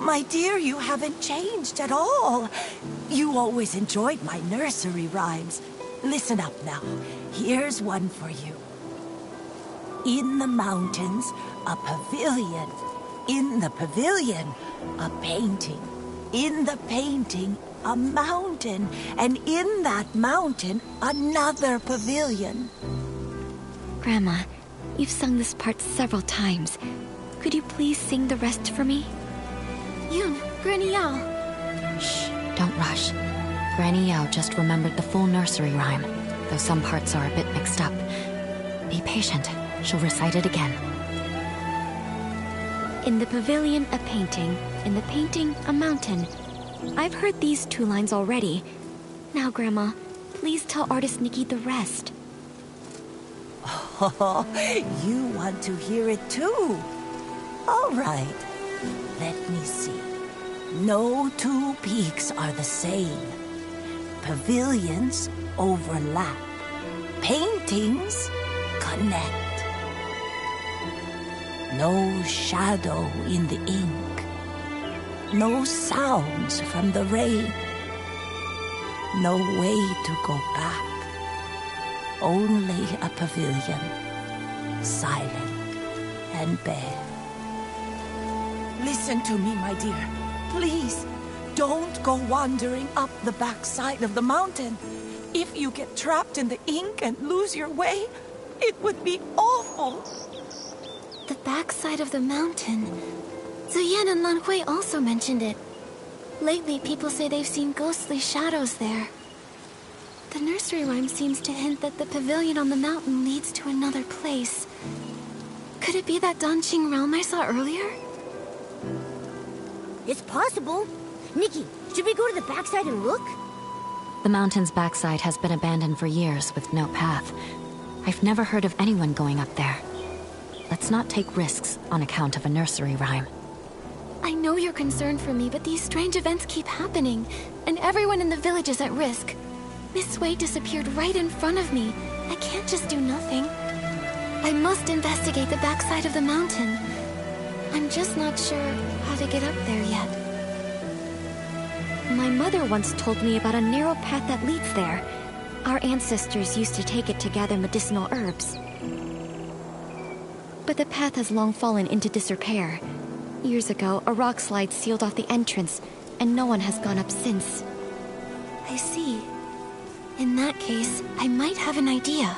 My dear, you haven't changed at all. You always enjoyed my nursery rhymes. Listen up now. Here's one for you. In the mountains, a pavilion. In the pavilion, a painting. In the painting, a mountain. And in that mountain, another pavilion. Grandma, you've sung this part several times. Could you please sing the rest for me? Yuan, Granny Yao. Shh, don't rush. Granny Yao just remembered the full nursery rhyme, though some parts are a bit mixed up. Be patient. She'll recite it again. In the pavilion, a painting. In the painting, a mountain. I've heard these 2 lines already. Now, Grandma, please tell artist Nikki the rest. Oh, you want to hear it too? All right. Let me see. No 2 peaks are the same. Pavilions overlap. Paintings connect. No shadow in the ink. No sounds from the rain. No way to go back. Only a pavilion, silent and bare. Listen to me, my dear. Please, don't go wandering up the backside of the mountain. If you get trapped in the ink and lose your way, it would be awful. The backside of the mountain. Zuyan and Lan Hui also mentioned it. Lately, people say they've seen ghostly shadows there. The nursery rhyme seems to hint that the pavilion on the mountain leads to another place. Could it be that Danqing realm I saw earlier? It's possible. Nikki, should we go to the backside and look? The mountain's backside has been abandoned for years with no path. I've never heard of anyone going up there. Let's not take risks on account of a nursery rhyme. I know you're concerned for me, but these strange events keep happening, and everyone in the village is at risk. Miss Wei disappeared right in front of me. I can't just do nothing. I must investigate the backside of the mountain. I'm just not sure how to get up there yet. My mother once told me about a narrow path that leads there. Our ancestors used to take it to gather medicinal herbs. But the path has long fallen into disrepair. Years ago, a rock slide sealed off the entrance, and no one has gone up since. I see. In that case, I might have an idea.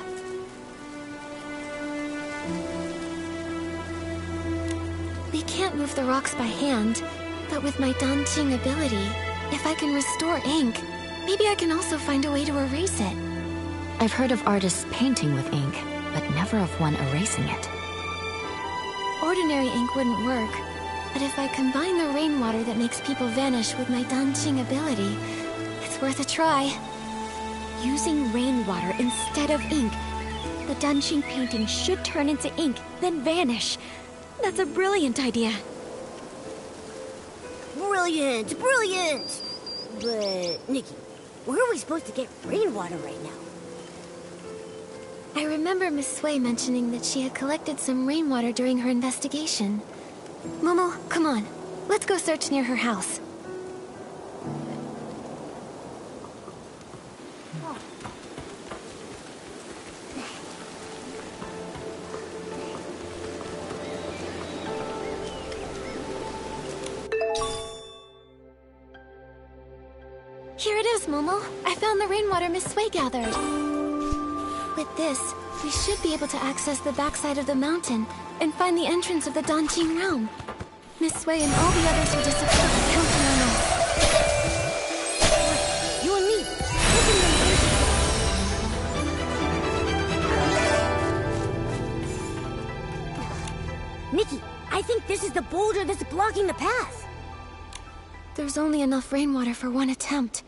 We can't move the rocks by hand, but with my Danqing ability, if I can restore ink, maybe I can also find a way to erase it. I've heard of artists painting with ink, but never of one erasing it. Ordinary ink wouldn't work, but if I combine the rainwater that makes people vanish with my Danqing ability, it's worth a try. Using rainwater instead of ink, the Danqing painting should turn into ink, then vanish. That's a brilliant idea. Brilliant! Brilliant! But, Nikki, where are we supposed to get rainwater right now? I remember Miss Sui mentioning that she had collected some rainwater during her investigation. Momo, come on. Let's go search near her house. Here it is, Momo. I found the rainwater Miss Sui gathered. With this, we should be able to access the backside of the mountain and find the entrance of the Danqing realm. Miss Sui and all the others who disappeared are counting on us. You and me, open Nikki, I think this is the boulder that's blocking the path. There's only enough rainwater for one attempt.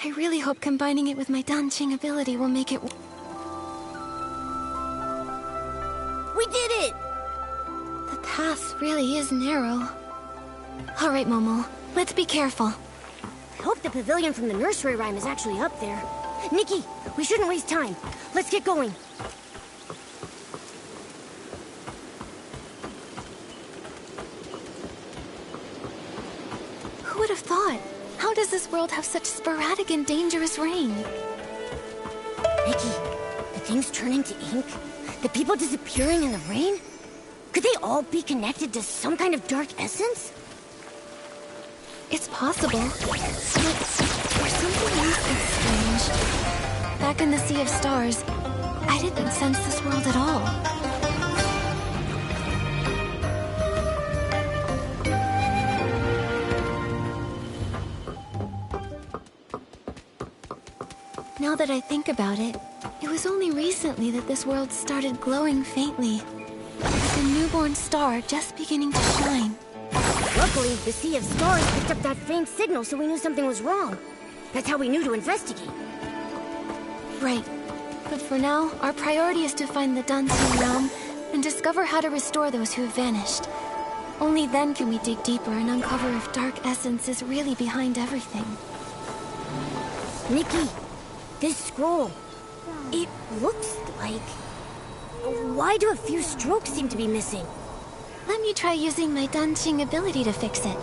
I really hope combining it with my dancing ability will make it... We did it! The path really is narrow. Alright, Momo. Let's be careful. I hope the pavilion from the nursery rhyme is actually up there. Nikki, we shouldn't waste time. Let's get going. Who would have thought? How does this world have such sporadic and dangerous rain? Nikki, the things turning to ink? The people disappearing in the rain? Could they all be connected to some kind of dark essence? It's possible. But there's something else that's strange. Back in the Sea of Stars, I didn't sense this world at all. Now that I think about it, it was only recently that this world started glowing faintly. Like a newborn star just beginning to shine. Luckily, the Sea of Stars picked up that faint signal so we knew something was wrong. That's how we knew to investigate. Right. But for now, our priority is to find the dancing realm and discover how to restore those who have vanished. Only then can we dig deeper and uncover if dark essence is really behind everything. Nikki, this scroll, it looks like... Why do a few strokes seem to be missing? Let me try using my dancing ability to fix it.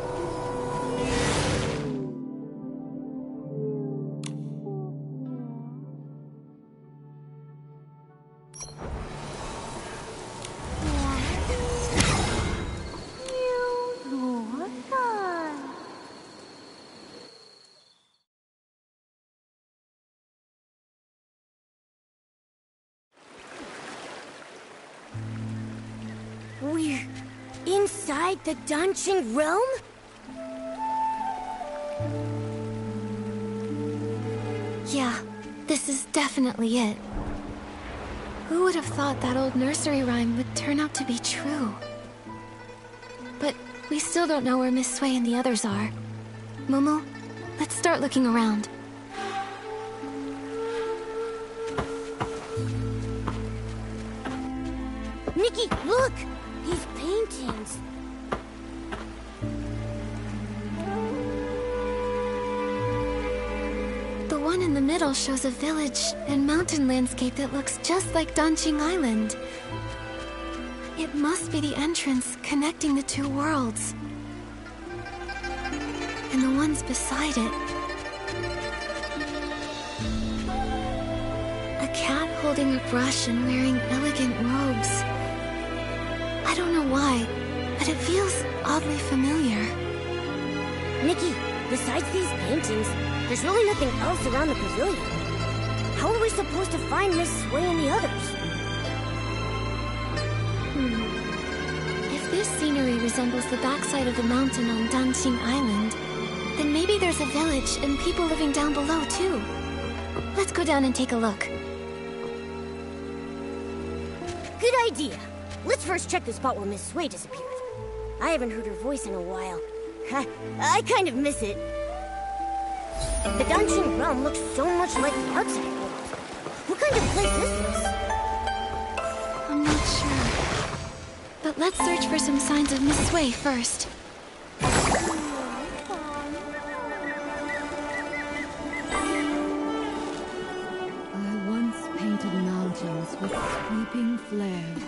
We're inside the dancing realm? Yeah, this is definitely it. Who would have thought that old nursery rhyme would turn out to be true? But we still don't know where Miss Sui and the others are. Momo, let's start looking around. Nikki, look! These paintings. The one in the middle shows a village and mountain landscape that looks just like Danqing Island. It must be the entrance connecting the two worlds. And the ones beside it. A cat holding a brush and wearing elegant robes. I don't know why, but it feels oddly familiar. Nikki, besides these paintings, there's really nothing else around the pavilion. How are we supposed to find Miss Sui and the others? If this scenery resembles the backside of the mountain on Danqing Island, then maybe there's a village and people living down below too. Let's go down and take a look. Good idea. Let's first check the spot where Miss Sui disappeared. I haven't heard her voice in a while. I kind of miss it. The Dancing Realm looks so much like the outside world. What kind of place is this? I'm not sure. But let's search for some signs of Miss Sui first. I once painted mountains with sweeping flares.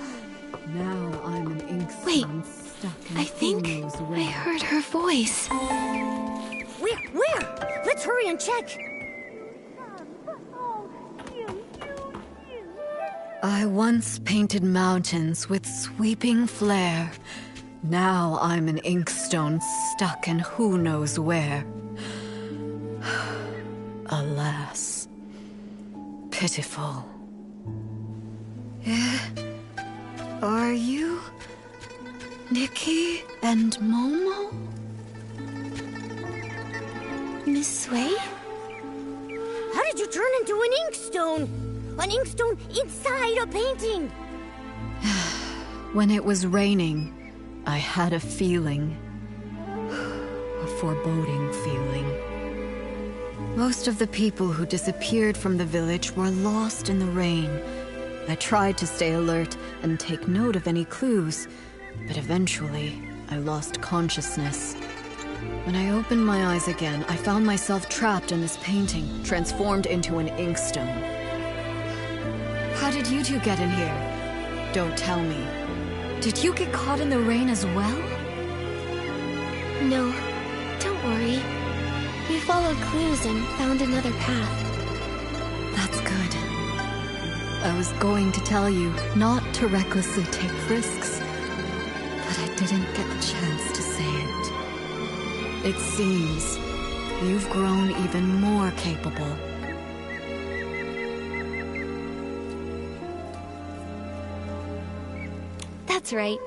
Now I'm an inkstone stuck in I think who knows where. I heard her voice. Where? Let's hurry and check. I once painted mountains with sweeping flare. Now I'm an inkstone stuck in who knows where. Alas. Pitiful. Are you Nikki and Momo? Miss Sui? How did you turn into an inkstone? An inkstone inside a painting? When it was raining, I had a feeling. A foreboding feeling. Most of the people who disappeared from the village were lost in the rain. I tried to stay alert and take note of any clues, but eventually, I lost consciousness. When I opened my eyes again, I found myself trapped in this painting, transformed into an inkstone. How did you two get in here? Don't tell me. Did you get caught in the rain as well? No, don't worry. We followed clues and found another path. That's good. I was going to tell you not to recklessly take risks, but I didn't get the chance to say it. It seems you've grown even more capable. That's right.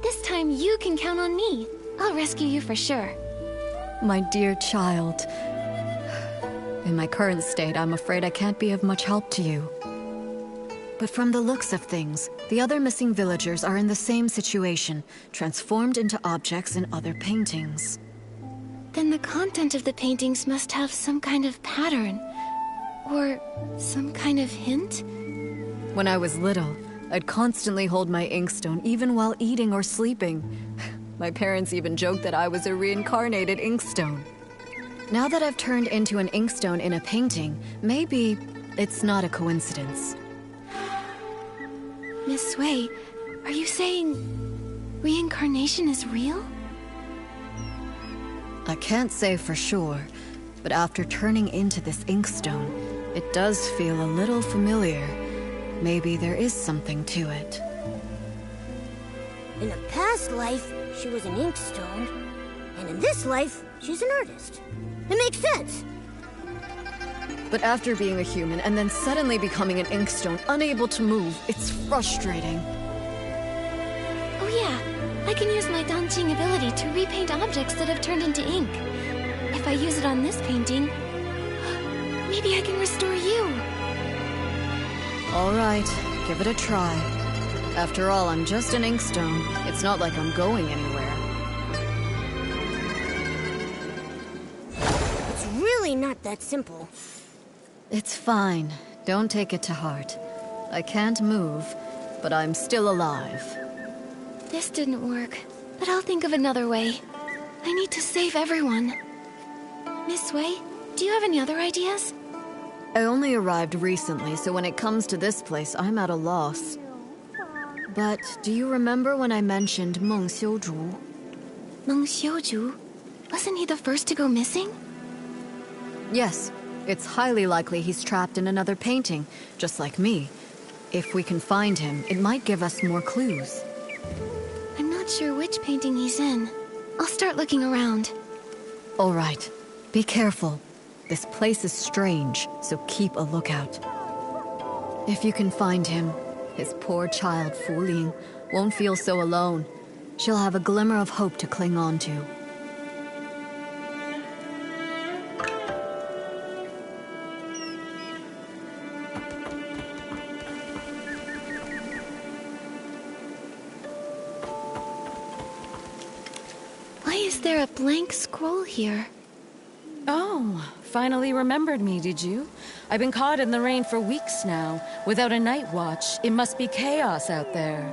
This time you can count on me. I'll rescue you for sure. My dear child. In my current state, I'm afraid I can't be of much help to you. But from the looks of things, the other missing villagers are in the same situation, transformed into objects in other paintings. Then the content of the paintings must have some kind of pattern. Or some kind of hint? When I was little, I'd constantly hold my inkstone even while eating or sleeping. My parents even joked that I was a reincarnated inkstone. Now that I've turned into an inkstone in a painting, maybe it's not a coincidence. Miss Sui, are you saying reincarnation is real? I can't say for sure, but after turning into this inkstone, it does feel a little familiar. Maybe there is something to it. In a past life, she was an inkstone, and in this life, she's an artist. It makes sense. But after being a human and then suddenly becoming an inkstone, unable to move, it's frustrating. Oh yeah, I can use my Danqing ability to repaint objects that have turned into ink. If I use it on this painting, maybe I can restore you. All right, give it a try. After all, I'm just an inkstone. It's not like I'm going anywhere. It's really not that simple. It's fine. Don't take it to heart. I can't move, but I'm still alive. This didn't work, but I'll think of another way. I need to save everyone. Miss Sui, do you have any other ideas? I only arrived recently, so when it comes to this place, I'm at a loss. But do you remember when I mentioned Meng Xiuzhu? Meng Xiuzhu? Wasn't he the first to go missing? Yes. It's highly likely he's trapped in another painting, just like me. If we can find him, it might give us more clues. I'm not sure which painting he's in. I'll start looking around. All right. Be careful. This place is strange, so keep a lookout. If you can find him, his poor child, Fu Ling, won't feel so alone. She'll have a glimmer of hope to cling on to. Why is there a blank scroll here? Oh, finally remembered me, did you? I've been caught in the rain for weeks now. Without a night watch, it must be chaos out there.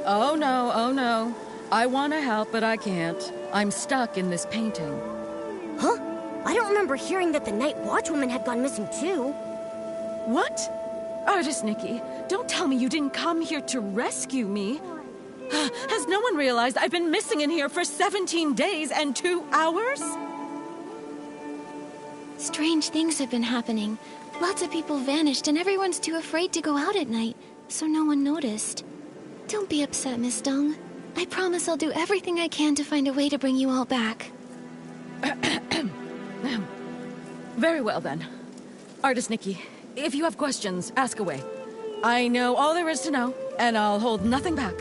Oh no. I want to help, but I can't. I'm stuck in this painting. Huh? I don't remember hearing that the night watchwoman had gone missing too. What? Artist Nikki, don't tell me you didn't come here to rescue me. Has no one realized I've been missing in here for 17 days and 2 hours? Strange things have been happening. Lots of people vanished and everyone's too afraid to go out at night, so no one noticed. Don't be upset, Miss Dong. I promise I'll do everything I can to find a way to bring you all back. Very well then. Artist Nikki, if you have questions, ask away. I know all there is to know, and I'll hold nothing back.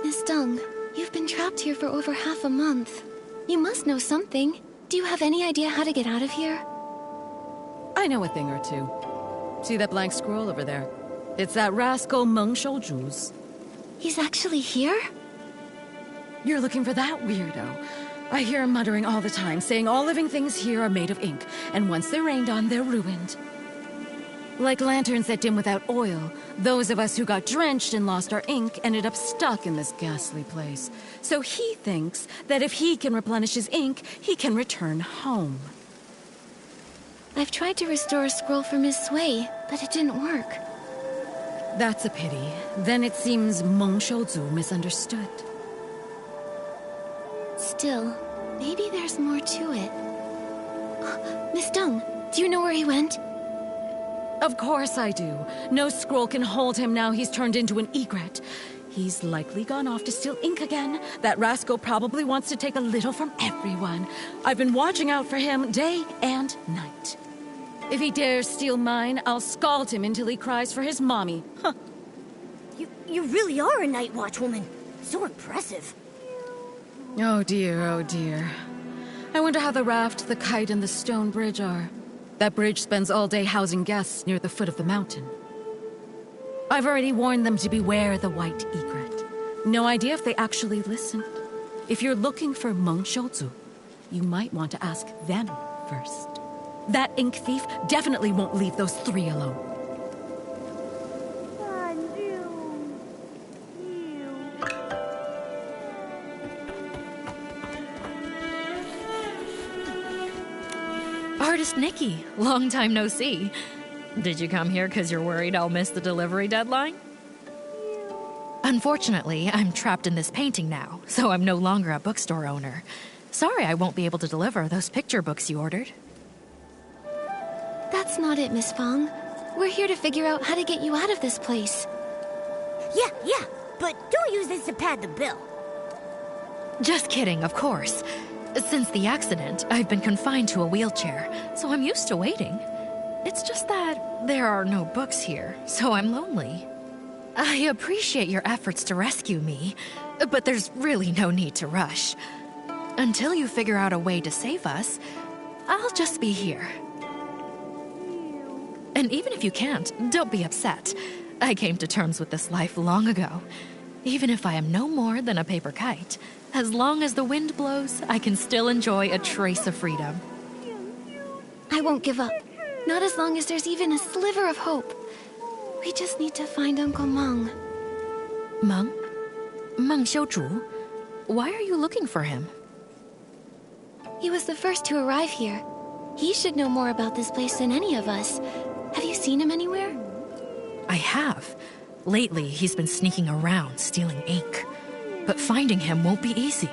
Miss Dong, you've been trapped here for over half a month. You must know something. Do you have any idea how to get out of here? I know a thing or two. See that blank scroll over there? It's that rascal Meng Xiuzhu's. He's actually here? You're looking for that weirdo. I hear him muttering all the time, saying all living things here are made of ink, and once they're rained on, they're ruined. Like lanterns that dim without oil, those of us who got drenched and lost our ink ended up stuck in this ghastly place. So he thinks that if he can replenish his ink, he can return home. I've tried to restore a scroll for Miss Sui, but it didn't work. That's a pity. Then it seems Meng Shouzu misunderstood. Still, maybe there's more to it. Miss Deng, do you know where he went? Of course I do. No scroll can hold him now he's turned into an egret. He's likely gone off to steal ink again. That rascal probably wants to take a little from everyone. I've been watching out for him day and night. If he dares steal mine, I'll scald him until he cries for his mommy. Huh. You really are a night watch woman. So impressive. Oh dear, oh dear. I wonder how the raft, the kite, and the stone bridge are. That bridge spends all day housing guests near the foot of the mountain. I've already warned them to beware the white egret. No idea if they actually listened. If you're looking for Meng Shouzu, you might want to ask them first. That ink thief definitely won't leave those three alone. Artist Nikki, long time no see. Did you come here because you're worried I'll miss the delivery deadline? Unfortunately, I'm trapped in this painting now, so I'm no longer a bookstore owner. Sorry I won't be able to deliver those picture books you ordered. That's not it, Miss Fong. We're here to figure out how to get you out of this place. Yeah, but don't use this to pad the bill. Just kidding, of course. Since the accident, I've been confined to a wheelchair, so I'm used to waiting. It's just that there are no books here, so I'm lonely. I appreciate your efforts to rescue me, but there's really no need to rush. Until you figure out a way to save us, I'll just be here. And even if you can't, don't be upset. I came to terms with this life long ago. Even if I am no more than a paper kite, as long as the wind blows, I can still enjoy a trace of freedom. I won't give up. Not as long as there's even a sliver of hope. We just need to find Uncle Meng. Meng? Meng Shouzu? Why are you looking for him? He was the first to arrive here. He should know more about this place than any of us. Have you seen him anywhere? I have. Lately, he's been sneaking around, stealing ink. But finding him won't be easy.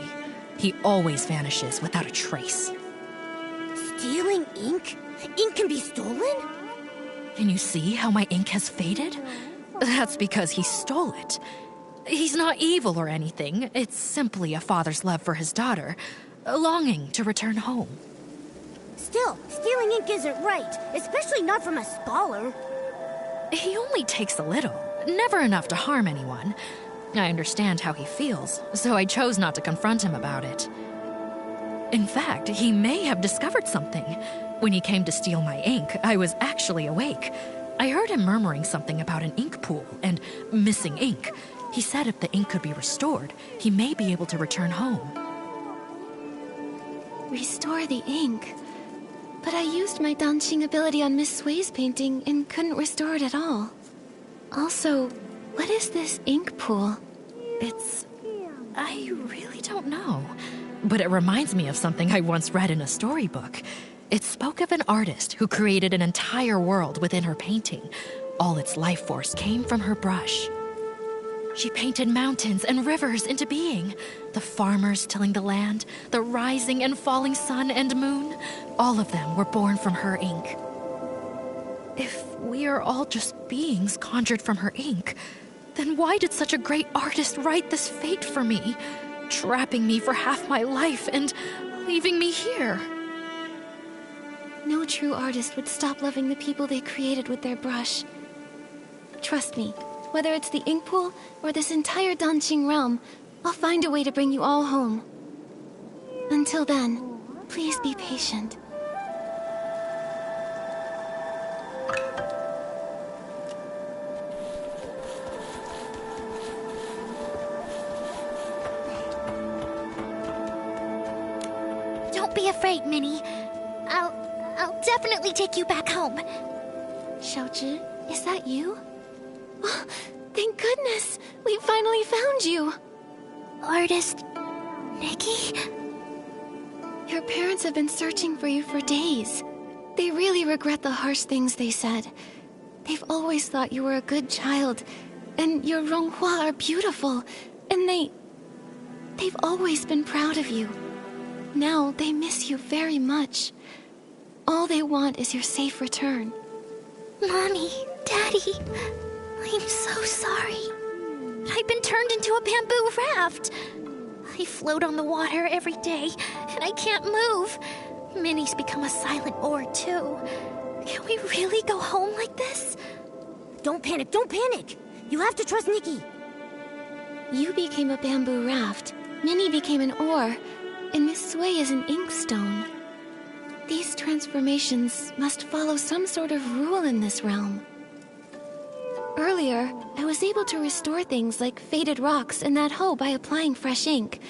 He always vanishes without a trace. Stealing ink? Ink can be stolen? Can you see how my ink has faded? That's because he stole it. He's not evil or anything. It's simply a father's love for his daughter, a longing to return home. Still, stealing ink isn't right, especially not from a scholar. He only takes a little, never enough to harm anyone. I understand how he feels, so I chose not to confront him about it. In fact, he may have discovered something. When he came to steal my ink, I was actually awake. I heard him murmuring something about an ink pool and missing ink. He said if the ink could be restored, he may be able to return home. Restore the ink. But I used my dancing ability on Miss Sui's painting and couldn't restore it at all. Also, what is this ink pool? I really don't know. But it reminds me of something I once read in a storybook. It spoke of an artist who created an entire world within her painting. All its life force came from her brush. She painted mountains and rivers into being. The farmers tilling the land, the rising and falling sun and moon, all of them were born from her ink. If we are all just beings conjured from her ink, then why did such a great artist write this fate for me, trapping me for half my life and leaving me here? No true artist would stop loving the people they created with their brush. Trust me, whether it's the ink pool or this entire dancing realm, I'll find a way to bring you all home. Until then, please be patient. Don't be afraid, Minnie. I'll definitely take you back home. Xiaozhi, is that you? Oh, thank goodness! We finally found you! Artist... Nikki? Your parents have been searching for you for days. They really regret the harsh things they said. They've always thought you were a good child, and your Ronghua are beautiful, and they've always been proud of you. Now they miss you very much. All they want is your safe return. Mommy, Daddy, I'm so sorry. I've been turned into a bamboo raft. I float on the water every day, and I can't move. Minnie's become a silent oar, too. Can we really go home like this? Don't panic, don't panic! You have to trust Nikki. You became a bamboo raft, Minnie became an oar, and Miss Sui is an inkstone. These transformations must follow some sort of rule in this realm. Earlier, I was able to restore things like faded rocks in that hoe by applying fresh ink,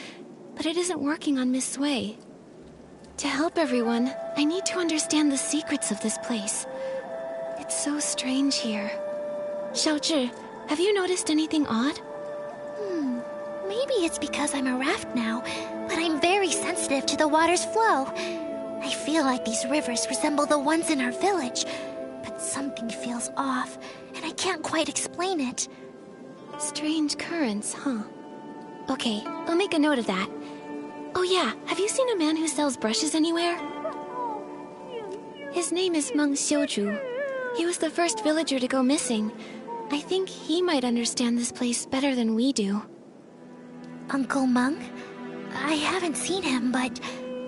but it isn't working on Miss Sui. To help everyone, I need to understand the secrets of this place. It's so strange here. Xiaozhi, have you noticed anything odd? Maybe it's because I'm a raft now, but I'm very sensitive to the water's flow. I feel like these rivers resemble the ones in our village, but something feels off, and I can't quite explain it. Strange currents, huh? Okay, I'll make a note of that. Oh yeah, have you seen a man who sells brushes anywhere? His name is Meng Xiuzhu. He was the first villager to go missing. I think he might understand this place better than we do. Uncle Meng? I haven't seen him, but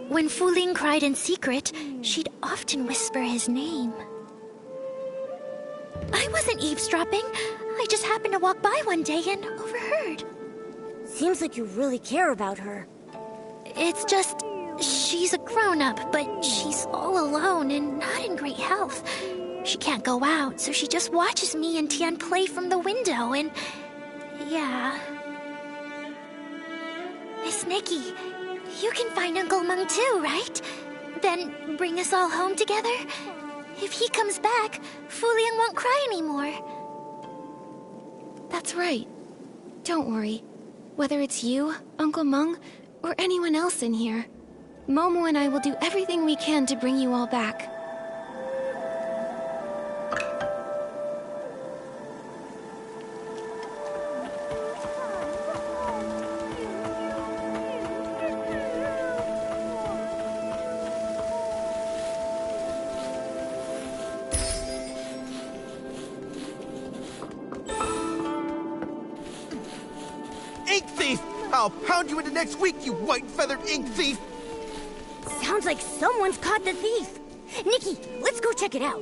when Fu Ling cried in secret, she'd often whisper his name. I wasn't eavesdropping. I just happened to walk by one day and overheard. Seems like you really care about her. It's just... she's a grown-up, but she's all alone and not in great health. She can't go out, so she just watches me and Tian play from the window, and... yeah... Miss Nikki, you can find Uncle Meng too, right? Then bring us all home together? If he comes back, Fu Ling won't cry anymore. That's right. Don't worry. Whether it's you, Uncle Meng, or anyone else in here, Momo and I will do everything we can to bring you all back. Ink thief! I'll pound you into next week, you white-feathered ink thief! Sounds like someone's caught the thief. Nikki, let's go check it out.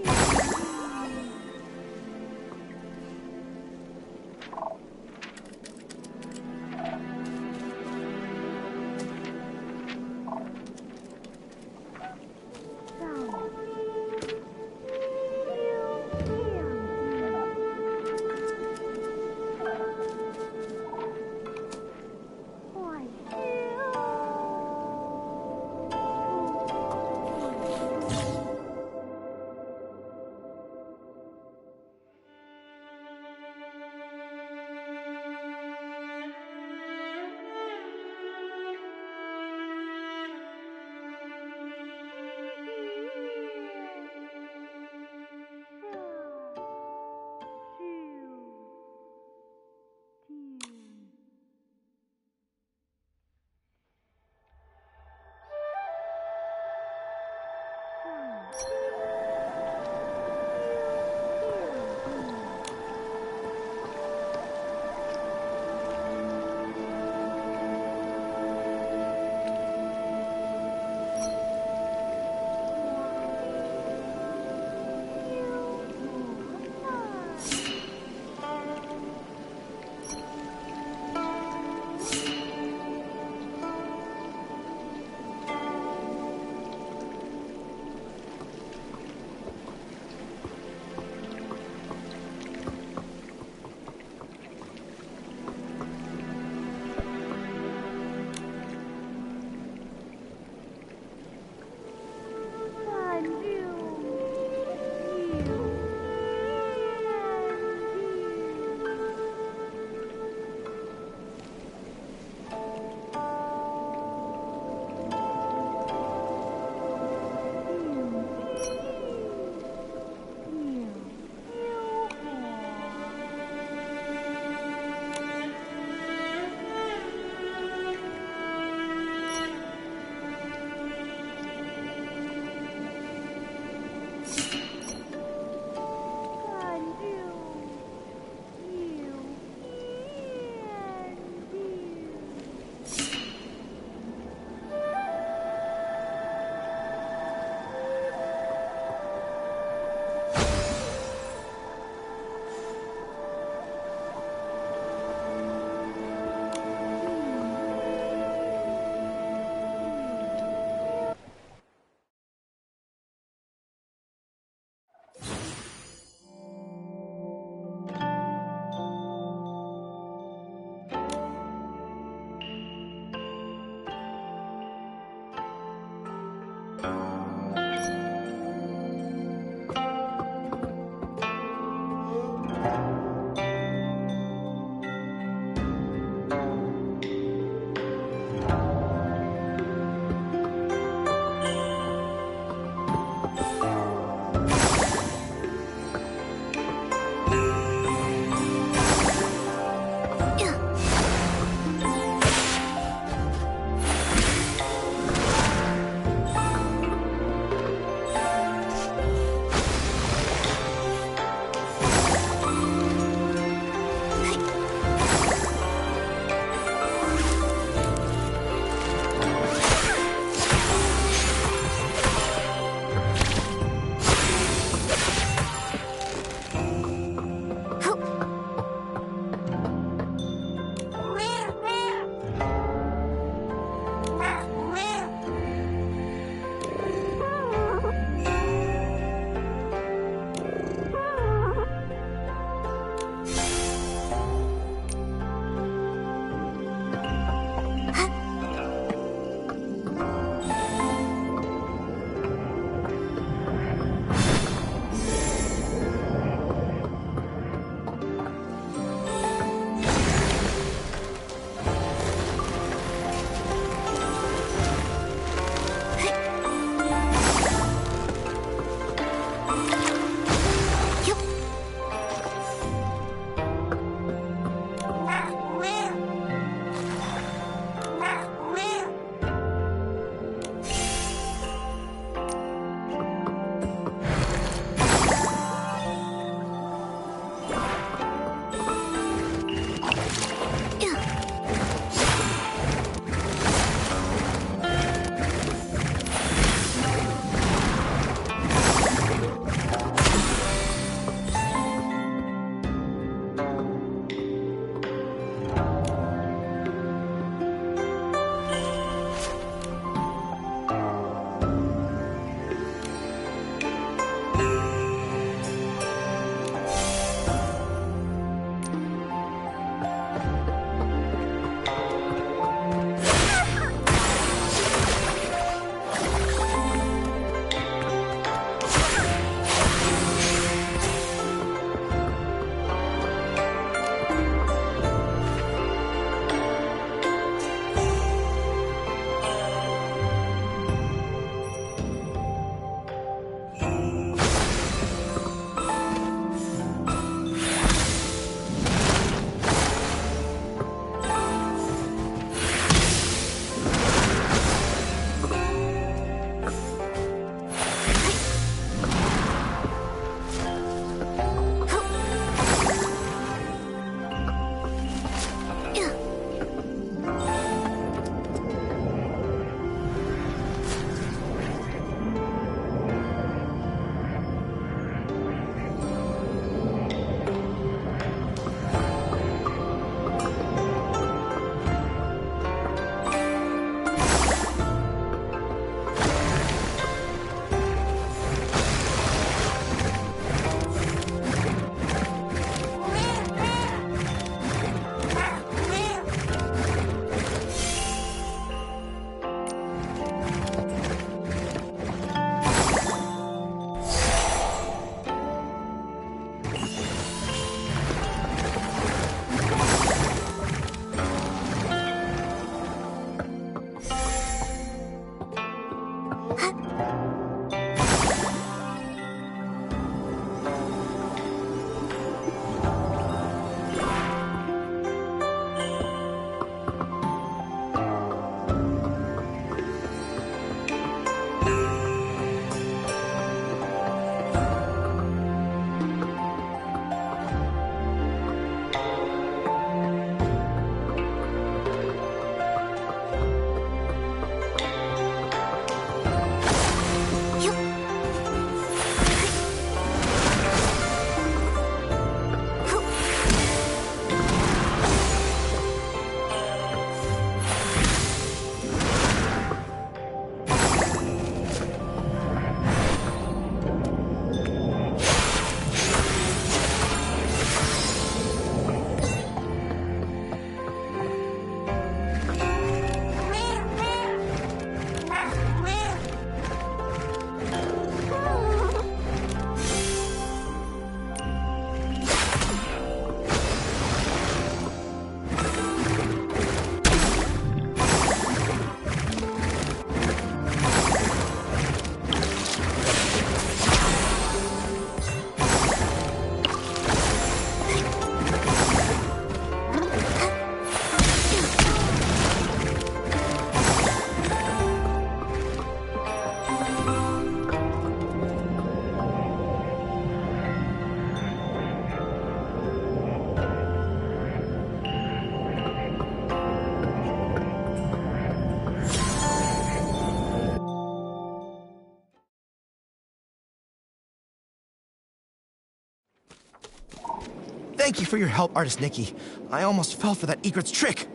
Thank you for your help, Artist Nikki. I almost fell for that egret's trick.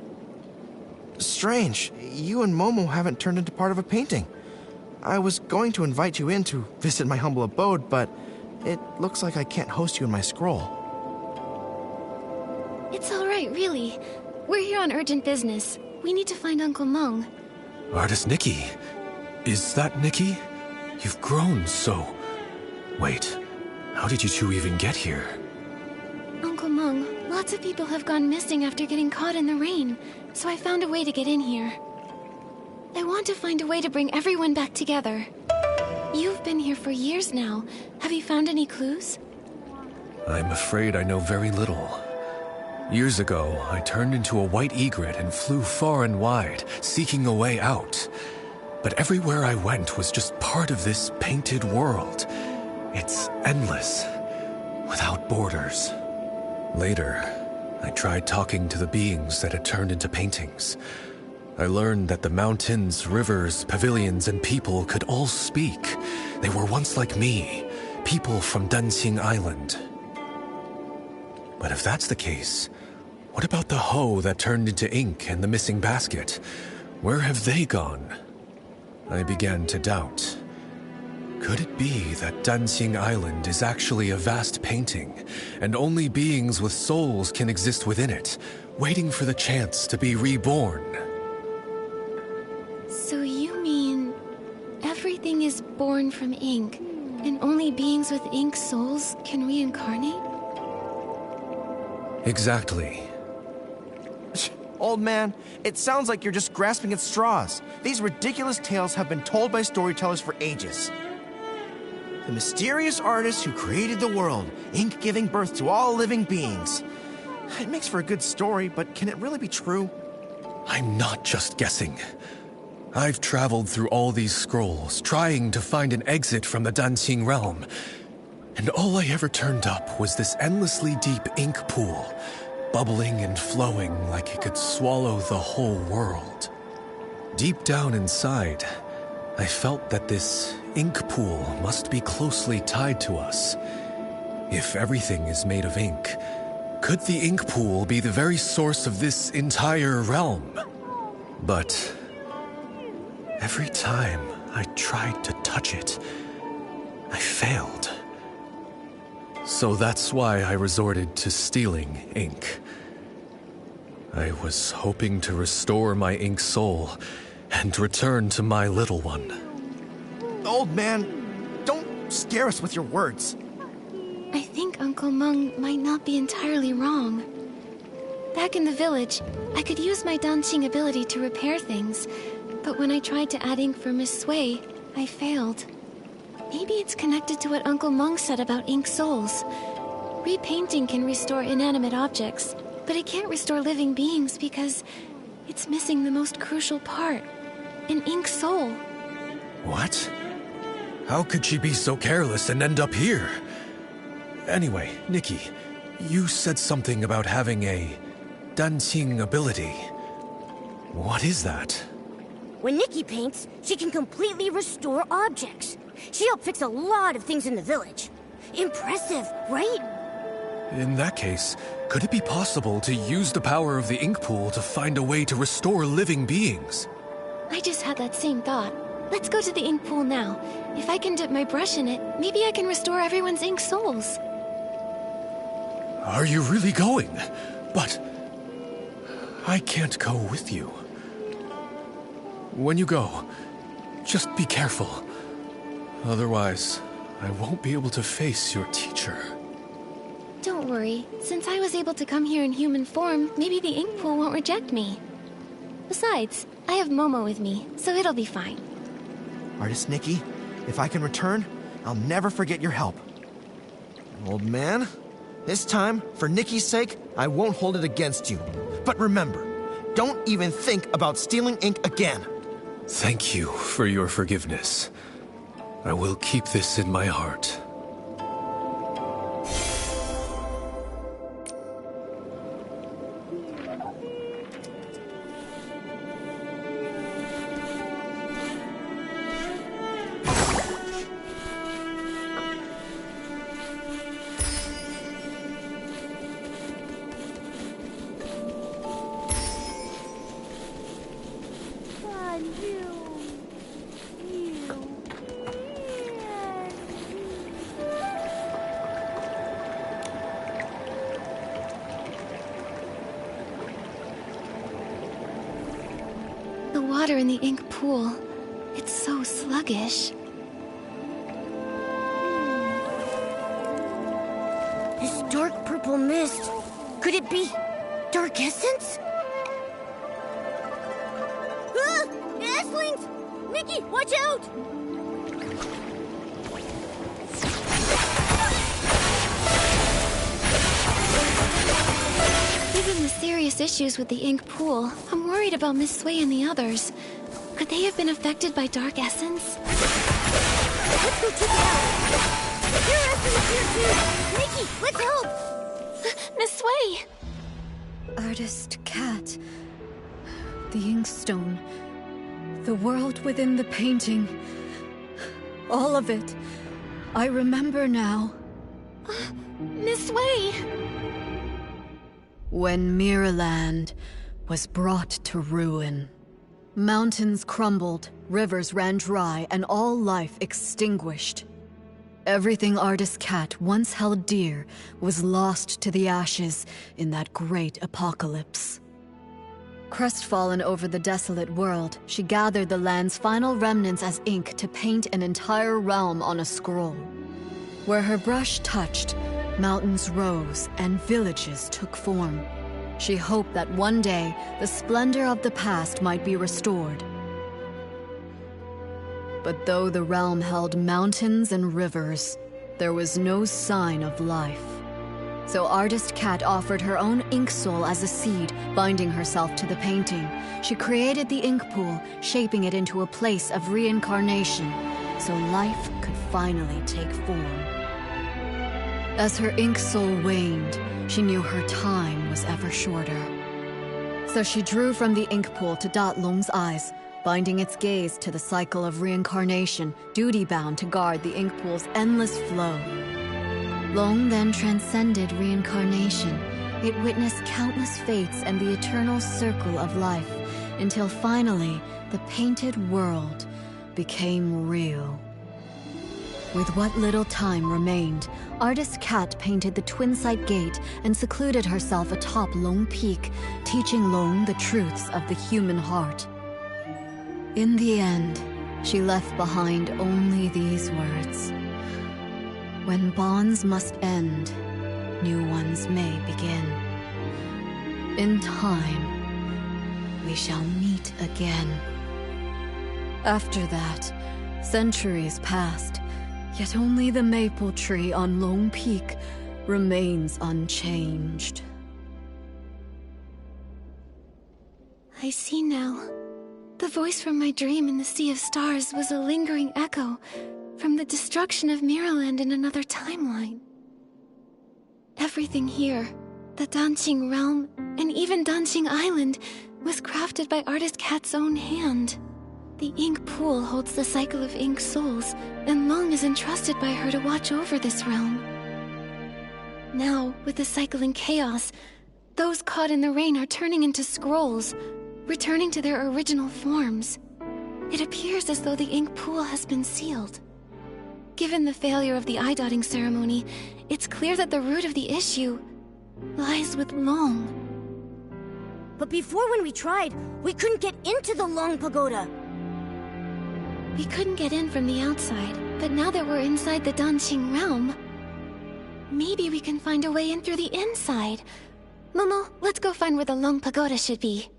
Strange, you and Momo haven't turned into part of a painting. I was going to invite you in to visit my humble abode, but it looks like I can't host you in my scroll. It's all right, really. We're here on urgent business. We need to find Uncle Meng. Artist Nikki. Is that Nikki? You've grown so... Wait, how did you two even get here? Uncle Meng, lots of people have gone missing after getting caught in the rain, so I found a way to get in here. I want to find a way to bring everyone back together. You've been here for years now. Have you found any clues? I'm afraid I know very little. Years ago, I turned into a white egret and flew far and wide, seeking a way out. But everywhere I went was just part of this painted world. It's endless, without borders. Later, I tried talking to the beings that had turned into paintings. I learned that the mountains, rivers, pavilions, and people could all speak. They were once like me, people from Dunqing Island. But if that's the case, what about the hoe that turned into ink and the missing basket? Where have they gone? I began to doubt. Could it be that Dunqing Island is actually a vast painting, and only beings with souls can exist within it, waiting for the chance to be reborn? So you mean... everything is born from ink, and only beings with ink souls can reincarnate? Exactly. Old man, it sounds like you're just grasping at straws. These ridiculous tales have been told by storytellers for ages. The mysterious artist who created the world, ink giving birth to all living beings. It makes for a good story, but can it really be true? I'm not just guessing. I've traveled through all these scrolls, trying to find an exit from the Dunqing realm. And all I ever turned up was this endlessly deep ink pool, bubbling and flowing like it could swallow the whole world. Deep down inside, I felt that this ink pool must be closely tied to us. If everything is made of ink, could the ink pool be the very source of this entire realm? But every time I tried to touch it, I failed. So that's why I resorted to stealing ink. I was hoping to restore my ink soul and return to my little one. Old man, don't scare us with your words. I think Uncle Meng might not be entirely wrong. Back in the village, I could use my Dunqing ability to repair things, but when I tried to add ink for Miss Sui, I failed. Maybe it's connected to what Uncle Meng said about ink souls. Repainting can restore inanimate objects, but it can't restore living beings because it's missing the most crucial part, an ink soul. What? How could she be so careless and end up here? Anyway, Nikki, you said something about having a Dunqing ability. What is that? When Nikki paints, she can completely restore objects. She helped fix a lot of things in the village. Impressive, right? In that case, could it be possible to use the power of the ink pool to find a way to restore living beings? I just had that same thought. Let's go to the ink pool now. If I can dip my brush in it, maybe I can restore everyone's ink souls. Are you really going? But I can't go with you. When you go, just be careful. Otherwise, I won't be able to face your teacher. Don't worry. Since I was able to come here in human form, maybe the ink pool won't reject me. Besides, I have Momo with me, so it'll be fine. Artist Nikki, if I can return, I'll never forget your help. Old man, this time, for Nikki's sake, I won't hold it against you. But remember, don't even think about stealing ink again. Thank you for your forgiveness. I will keep this in my heart. water in the ink pool. It's so sluggish. This dark purple mist. Could it be dark essence? Ah! Esslings! Nikki, watch out! Given the serious issues with the ink pool, I'm worried about Miss Sui and the others. Could they have been affected by dark essence? Let's go check it out! There are Esslings here too! Nikki, let's help! Miss Sui! Artist Cat. The inkstone. The world within the painting. All of it. I remember now. Miss Sui! When Miraland was brought to ruin, mountains crumbled, rivers ran dry, and all life extinguished. Everything Artist Cat once held dear was lost to the ashes in that great apocalypse. Crestfallen over the desolate world, she gathered the land's final remnants as ink to paint an entire realm on a scroll. Where her brush touched, mountains rose and villages took form. She hoped that one day, the splendor of the past might be restored. But though the realm held mountains and rivers, there was no sign of life. So Artist Cat offered her own ink soul as a seed, binding herself to the painting. She created the ink pool, shaping it into a place of reincarnation, so life could finally take form. As her ink soul waned, she knew her time was ever shorter. So she drew from the ink pool to dot Long's eyes, binding its gaze to the cycle of reincarnation, duty-bound to guard the ink pool's endless flow. Long then transcended reincarnation. It witnessed countless fates and the eternal circle of life, until finally, the painted world became real. With what little time remained, Artist Cat painted the Twin-Sight Gate and secluded herself atop Long Peak, teaching Long the truths of the human heart. In the end, she left behind only these words. When bonds must end, new ones may begin. In time, we shall meet again. After that, centuries passed, yet only the maple tree on Long Peak remains unchanged. I see now. The voice from my dream in the Sea of Stars was a lingering echo from the destruction of Miraland in another timeline. Everything here, the Danqing realm, and even Danqing Island, was crafted by Artist Cat's own hand. The ink pool holds the cycle of ink souls, and Long is entrusted by her to watch over this realm. Now, with the cycle in chaos, those caught in the rain are turning into scrolls, returning to their original forms. It appears as though the ink pool has been sealed. Given the failure of the eye-dotting ceremony, it's clear that the root of the issue lies with Long. But before, when we tried, we couldn't get into the Long Pagoda. We couldn't get in from the outside, but now that we're inside the Danqing realm, maybe we can find a way in through the inside. Momo, let's go find where the Long Pagoda should be.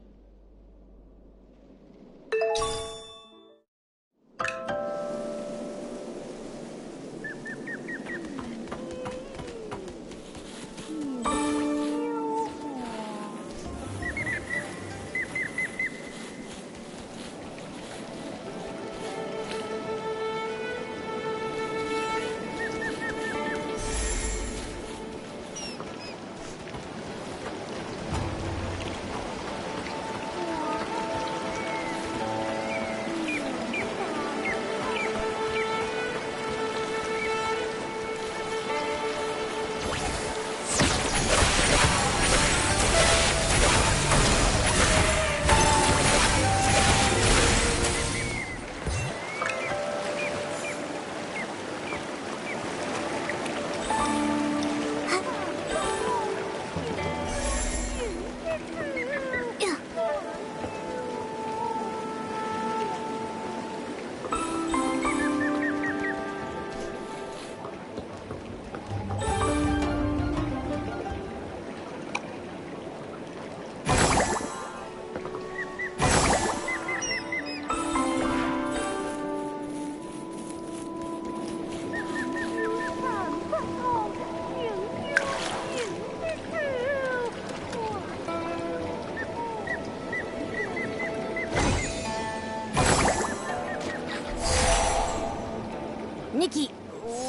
Nikki,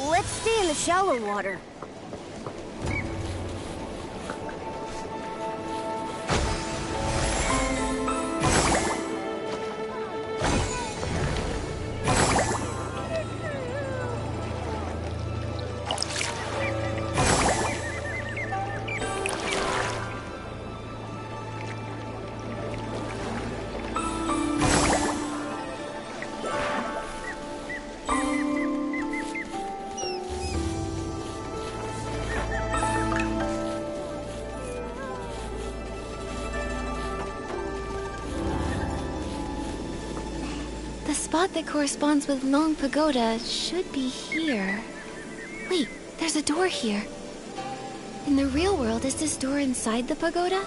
let's stay in the shallow water. The spot that corresponds with Long Pagoda should be here. Wait, there's a door here. In the real world, is this door inside the pagoda?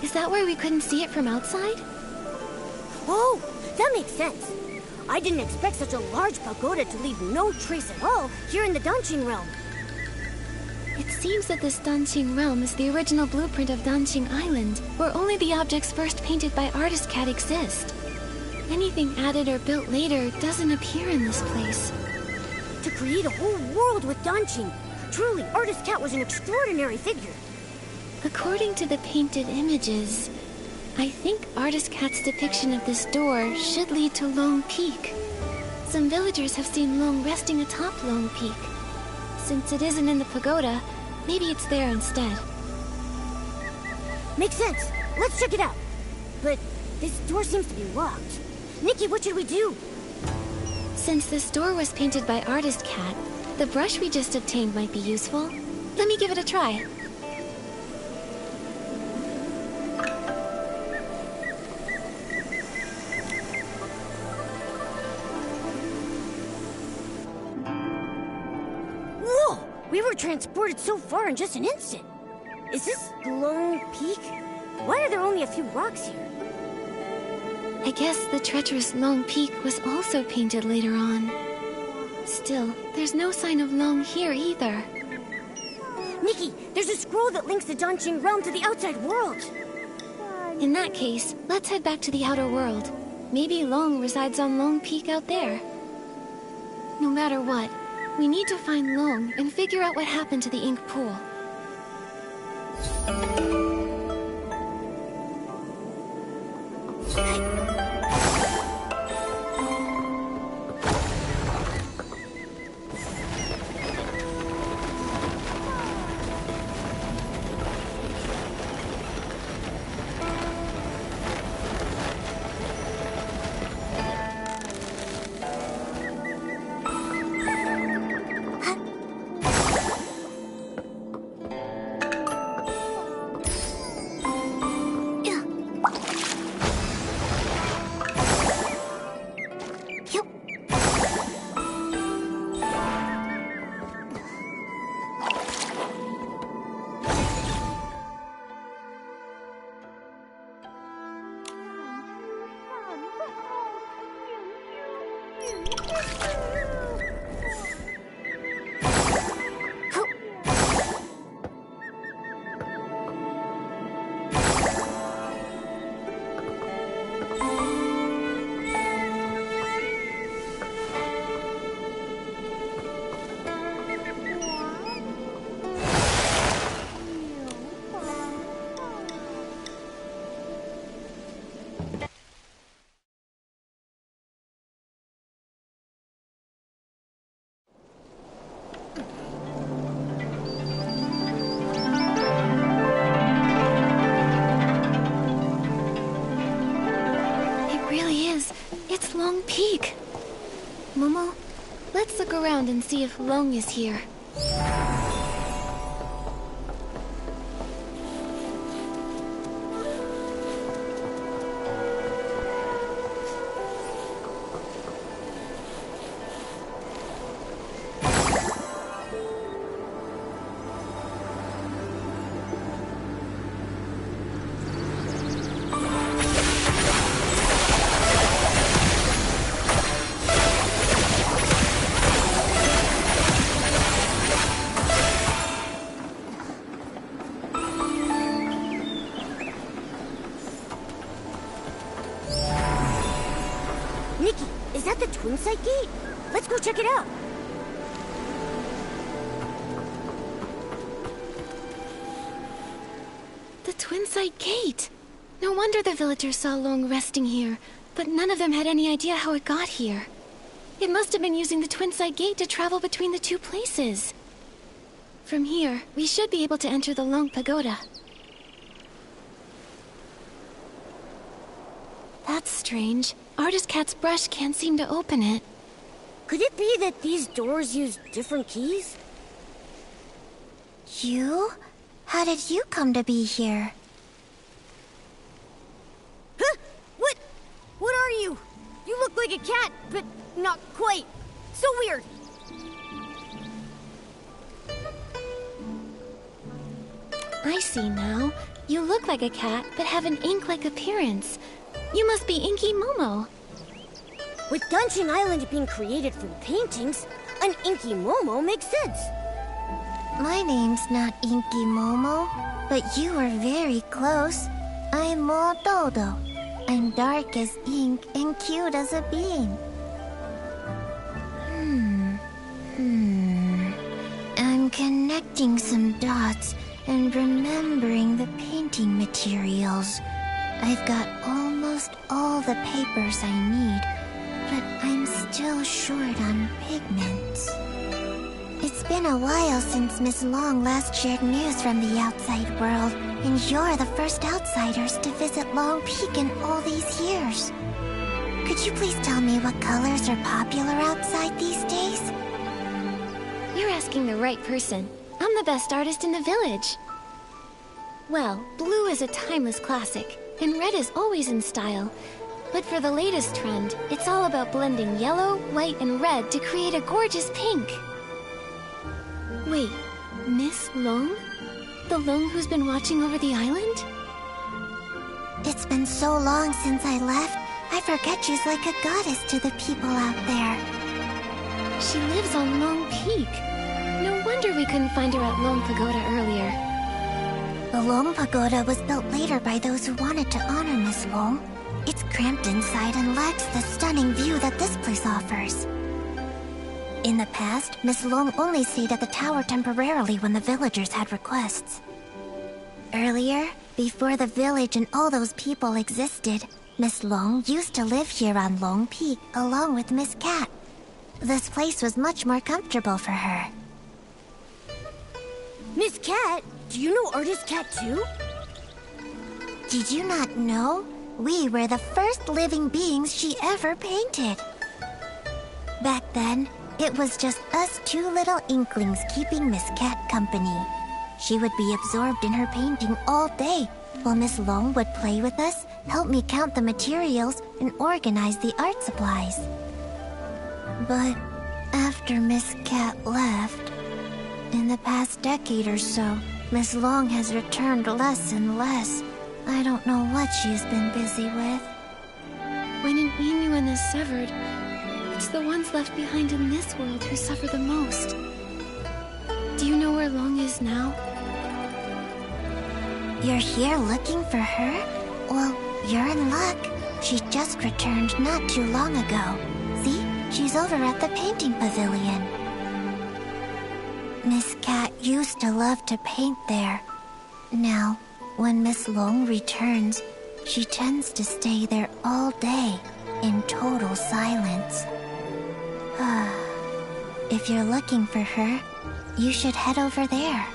Is that why we couldn't see it from outside? Oh, that makes sense. I didn't expect such a large pagoda to leave no trace at all here in the Danqing realm. It seems that this Danqing realm is the original blueprint of Danqing Island, where only the objects first painted by Artist Cat exist. Anything added or built later doesn't appear in this place. To create a whole world with Danqing, truly, Artist Cat was an extraordinary figure. According to the painted images, I think Artist Cat's depiction of this door should lead to Long Peak. Some villagers have seen Long resting atop Long Peak. Since it isn't in the pagoda, maybe it's there instead. Makes sense. Let's check it out. But this door seems to be locked. Nikki, what should we do? Since this door was painted by Artist Cat, the brush we just obtained might be useful. Let me give it a try. Whoa! We were transported so far in just an instant. Is this Long Peak? Why are there only a few rocks here? I guess the treacherous Long Peak was also painted later on. Still, there's no sign of Long here either. Nikki, there's a scroll that links the Danqing realm to the outside world. In that case, let's head back to the outer world. Maybe Long resides on Long Peak out there. No matter what, we need to find Long and figure out what happened to the ink pool. Long Peak. Momo, let's look around and see if Long is here. Nikki, is that the Twin Sight Gate? Let's go check it out. twin-side gate. No wonder the villagers saw Long resting here, but none of them had any idea how it got here. It must have been using the twin-side gate to travel between the two places. From here, we should be able to enter the Long Pagoda. That's strange. Artist Cat's brush can't seem to open it. Could it be that these doors use different keys? You? How did you come to be here? Huh? What are you? You look like a cat, but not quite. So weird. I see now. You look like a cat, but have an ink-like appearance. You must be Inky Momo. With Dungeon Island being created from paintings, an Inky Momo makes sense. My name's not Inky Momo, but you are very close. I'm Mo Dodo. I'm dark as ink and cute as a bean. I'm connecting some dots and remembering the painting materials. I've got almost all the papers I need, but I'm still short on pigments. It's been a while since Miss Long last shared news from the outside world, and you're the first outsiders to visit Long Peak in all these years. Could you please tell me what colors are popular outside these days? You're asking the right person. I'm the best artist in the village. Well, blue is a timeless classic, and red is always in style. But for the latest trend, it's all about blending yellow, white, and red to create a gorgeous pink. Wait, Miss Long? The Long who's been watching over the island? It's been so long since I left, I forget she's like a goddess to the people out there. She lives on Long Peak. No wonder we couldn't find her at Long Pagoda earlier. The Long Pagoda was built later by those who wanted to honor Miss Long. It's cramped inside and lacks the stunning view that this place offers. In the past, Miss Long only stayed at the tower temporarily when the villagers had requests. Earlier, before the village and all those people existed, Miss Long used to live here on Long Peak along with Miss Cat. This place was much more comfortable for her. Miss Cat? Do you know Artist Cat too? Did you not know? We were the first living beings she ever painted. Back then, it was just us two little inklings keeping Miss Cat company. She would be absorbed in her painting all day, while Miss Long would play with us, help me count the materials, and organize the art supplies. But after Miss Cat left, in the past decade or so, Miss Long has returned less and less. I don't know what she's been busy with. When an Inuan is severed, it's the ones left behind in this world who suffer the most. Do you know where Long is now? You're here looking for her? Well, you're in luck. She just returned not too long ago. See? She's over at the painting pavilion. Miss Cat used to love to paint there. Now, when Miss Long returns, she tends to stay there all day, in total silence. If you're looking for her, you should head over there.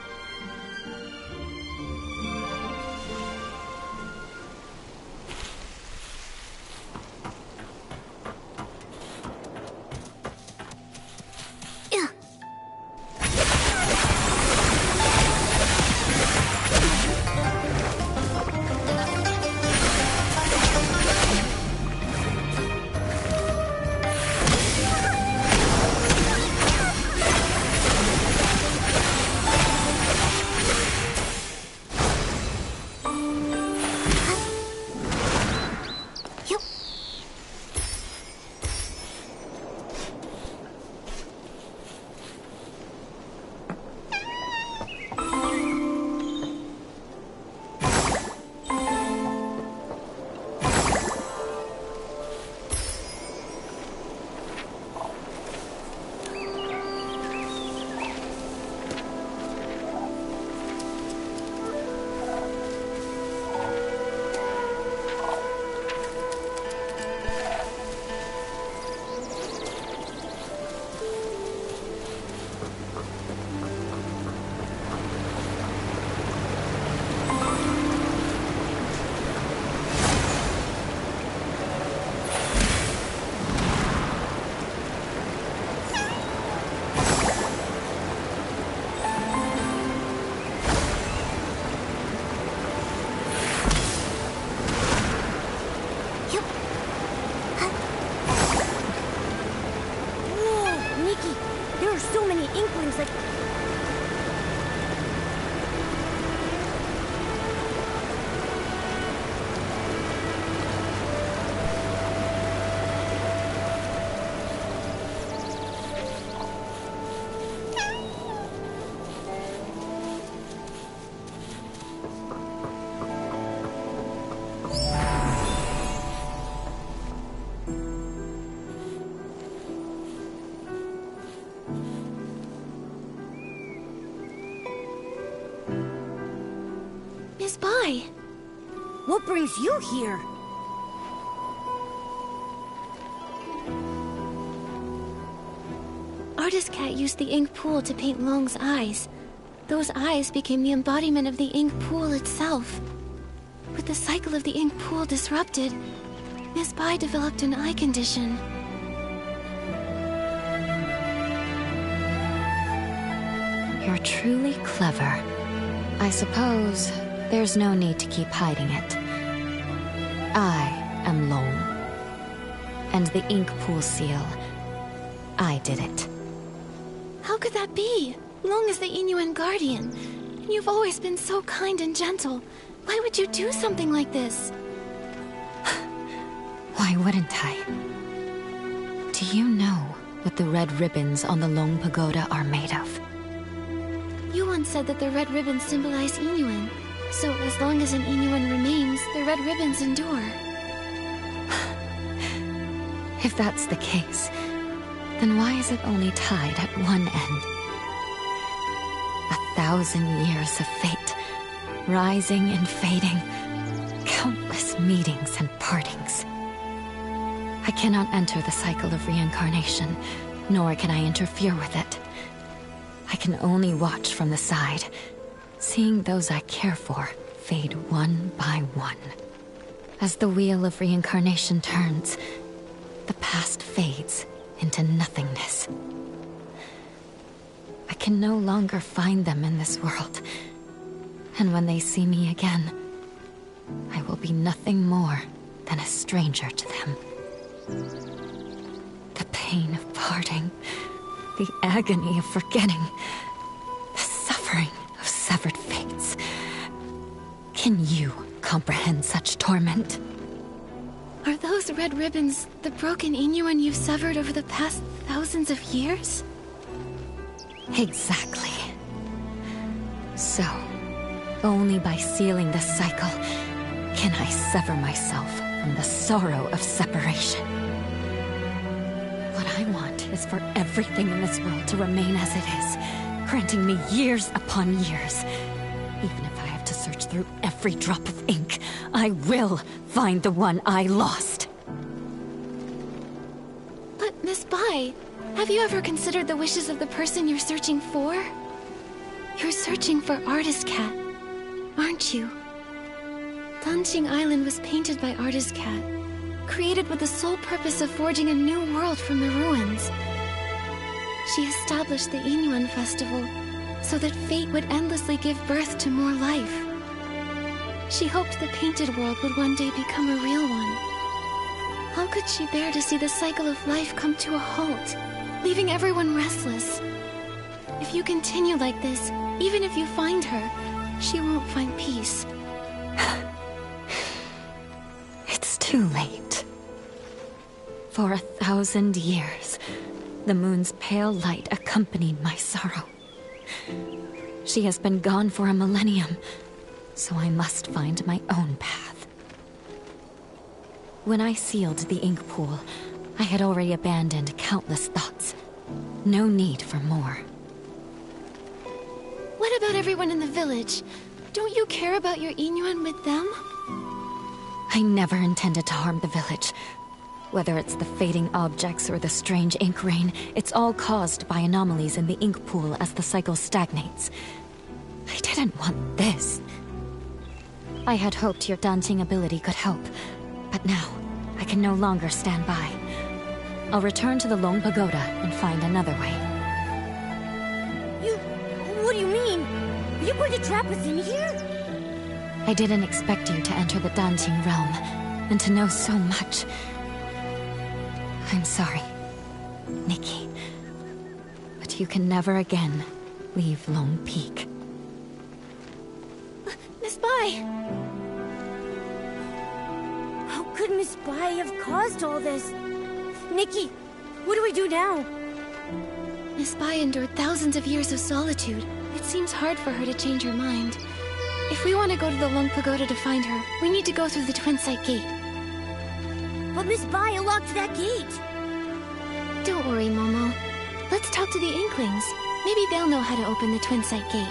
What brings you here? Artist Cat used the ink pool to paint Long's eyes. Those eyes became the embodiment of the ink pool itself. With the cycle of the ink pool disrupted, Miss Bai developed an eye condition. You're truly clever. I suppose there's no need to keep hiding it. I am Long. And the ink pool seal, I did it. How could that be? Long is the Inuan guardian. You've always been so kind and gentle. Why would you do something like this? Why wouldn't I? Do you know what the red ribbons on the Long Pagoda are made of? Yuan said that the red ribbons symbolize Inuan. So as long as an Inuan remains, the red ribbons endure. If that's the case, then why is it only tied at one end? 1,000 years of fate, rising and fading, countless meetings and partings. I cannot enter the cycle of reincarnation, nor can I interfere with it. I can only watch from the side, seeing those I care for fade one by one. As the wheel of reincarnation turns, the past fades into nothingness. I can no longer find them in this world, and when they see me again, I will be nothing more than a stranger to them. The pain of parting, the agony of forgetting, the suffering of severed fates. Can you comprehend such torment? Are those red ribbons the broken Inuan you've severed over the past thousands of years? Exactly. So, only by sealing the cycle can I sever myself from the sorrow of separation. What I want is for everything in this world to remain as it is, granting me years upon years. Even if I have to search through every drop of ink, I will find the one I lost. But Miss Bai, have you ever considered the wishes of the person you're searching for? You're searching for Artist Cat, aren't you? Danqing Island was painted by Artist Cat, created with the sole purpose of forging a new world from the ruins. She established the Inuan Festival so that fate would endlessly give birth to more life. She hoped the painted world would one day become a real one. How could she bear to see the cycle of life come to a halt, leaving everyone restless? If you continue like this, even if you find her, she won't find peace. It's too late. For 1,000 years, the moon's pale light accompanied my sorrow. She has been gone for a millennium, so I must find my own path. When I sealed the ink pool, I had already abandoned countless thoughts. No need for more. What about everyone in the village? Don't you care about your Inuan with them? I never intended to harm the village. Whether it's the fading objects or the strange ink rain, it's all caused by anomalies in the ink pool as the cycle stagnates. I didn't want this. I had hoped your dancing ability could help, but now I can no longer stand by. I'll return to the Long Pagoda and find another way. What do you mean? Are you going to trap us in here? I didn't expect you to enter the dancing realm, and to know so much. I'm sorry, Nikki. But you can never again leave Lone Peak. Miss Bai! How could Miss Bai have caused all this? Nikki, what do we do now? Miss Bai endured thousands of years of solitude. It seems hard for her to change her mind. If we want to go to the Long Pagoda to find her, we need to go through the Twin Sight Gate. But Miss Bai unlocked that gate. Don't worry, Momo. Let's talk to the Inklings. Maybe they'll know how to open the Twin Sight Gate.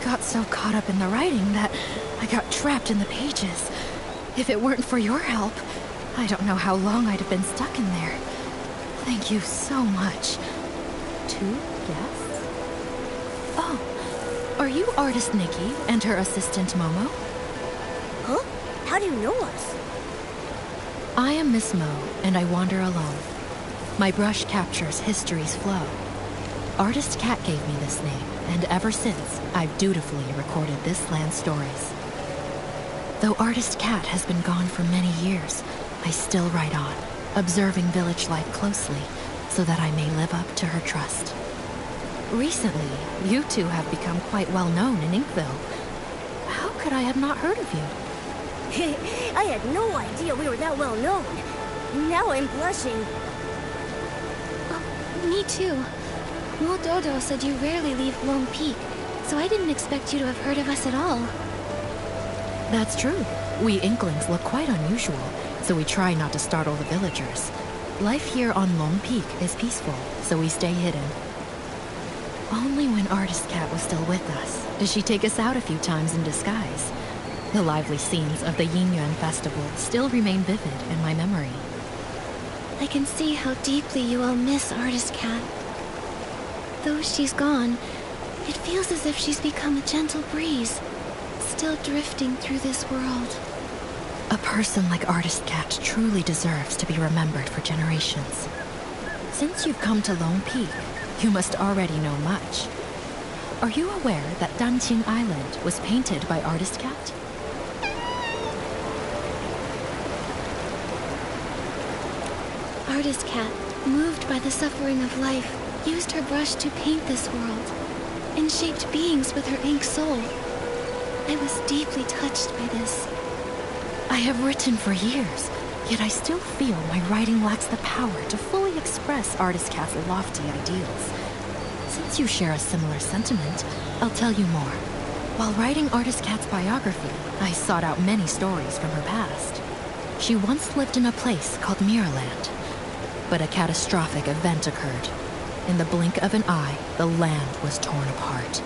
got so caught up in the writing that I got trapped in the pages. If it weren't for your help, I don't know how long I'd have been stuck in there. Thank you so much. 2 guests? Oh, are you artist Nikki and her assistant Momo? Huh? How do you know us? I am Miss Mo, and I wander alone. My brush captures history's flow. Artist Cat gave me this name, and ever since, I've dutifully recorded this land's stories. Though Artist Cat has been gone for many years, I still write on, observing village life closely, so that I may live up to her trust. Recently, you two have become quite well known in Inkville. How could I have not heard of you? I had no idea we were that well known. Now I'm blushing. Me too. Mo Dodo said you rarely leave Lone Peak, so I didn't expect you to have heard of us at all. That's true. We Inklings look quite unusual, so we try not to startle the villagers. Life here on Lone Peak is peaceful, so we stay hidden. Only when Artist Cat was still with us did she take us out a few times in disguise. The lively scenes of the Yuan festival still remain vivid in my memory. I can see how deeply you all miss Artist Cat. Though she's gone, it feels as if she's become a gentle breeze, still drifting through this world. A person like Artist Cat truly deserves to be remembered for generations. Since you've come to Lone Peak, you must already know much. Are you aware that Danqing Island was painted by Artist Cat? Artist Cat, moved by the suffering of life, used her brush to paint this world, and shaped beings with her ink soul. I was deeply touched by this. I have written for years, yet I still feel my writing lacks the power to fully express Artist Cat's lofty ideals. Since you share a similar sentiment, I'll tell you more. While writing Artist Cat's biography, I sought out many stories from her past. She once lived in a place called Mirrorland, but a catastrophic event occurred. In the blink of an eye, the land was torn apart.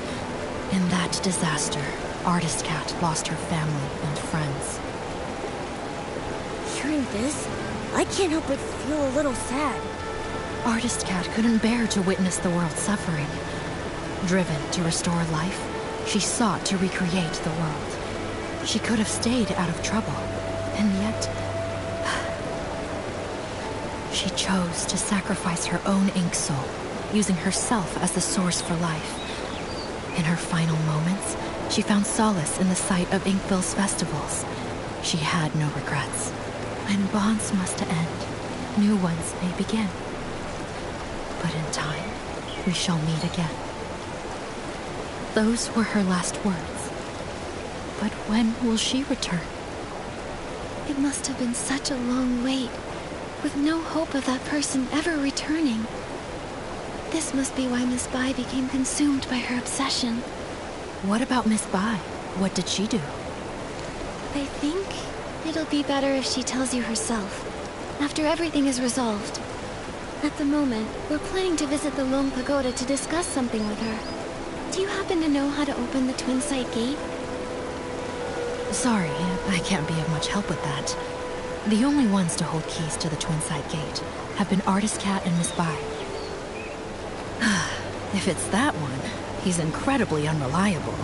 In that disaster, Artist Cat lost her family and friends. Hearing this, I can't help but feel a little sad. Artist Cat couldn't bear to witness the world suffering. Driven to restore life, she sought to recreate the world. She could have stayed out of trouble, and yet she chose to sacrifice her own ink soul, using herself as the source for life. In her final moments, she found solace in the sight of Inkville's festivals. She had no regrets. When bonds must end, new ones may begin. But in time, we shall meet again. Those were her last words. But when will she return? It must have been such a long wait, with no hope of that person ever returning. This must be why Miss Bai became consumed by her obsession. What about Miss Bai? What did she do? I think it'll be better if she tells you herself, after everything is resolved. At the moment, we're planning to visit the Lone Pagoda to discuss something with her. Do you happen to know how to open the Twin Sight Gate? Sorry, I can't be of much help with that. The only ones to hold keys to the Twin Sight Gate have been Artist Cat and Miss Bai. If it's that one, he's incredibly unreliable.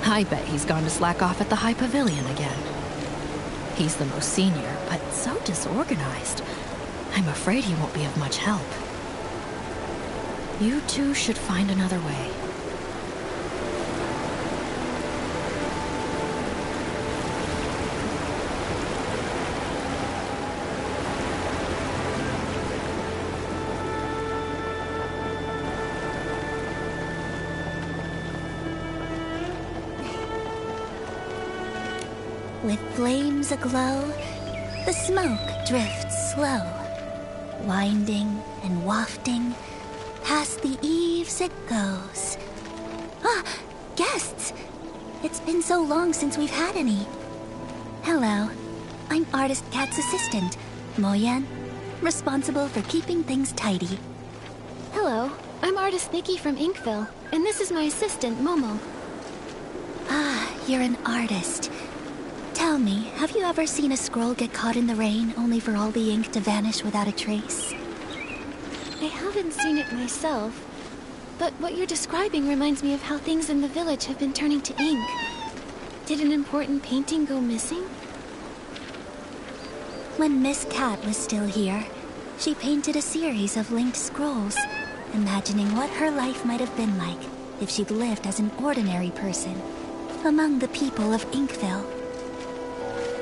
I bet he's gone to slack off at the High Pavilion again. He's the most senior, but so disorganized. I'm afraid he won't be of much help. You two should find another way. With flames aglow, the smoke drifts slow, winding and wafting, past the eaves it goes. Ah, guests! It's been so long since we've had any. Hello, I'm Artist Cat's assistant, Moyan, responsible for keeping things tidy. Hello, I'm Artist Nikki from Inkville, and this is my assistant, Momo. you're an artist. Tell me, have you ever seen a scroll get caught in the rain only for all the ink to vanish without a trace? I haven't seen it myself, but what you're describing reminds me of how things in the village have been turning to ink. Did an important painting go missing? When Miss Cat was still here, she painted a series of linked scrolls, imagining what her life might have been like if she'd lived as an ordinary person among the people of Inkville.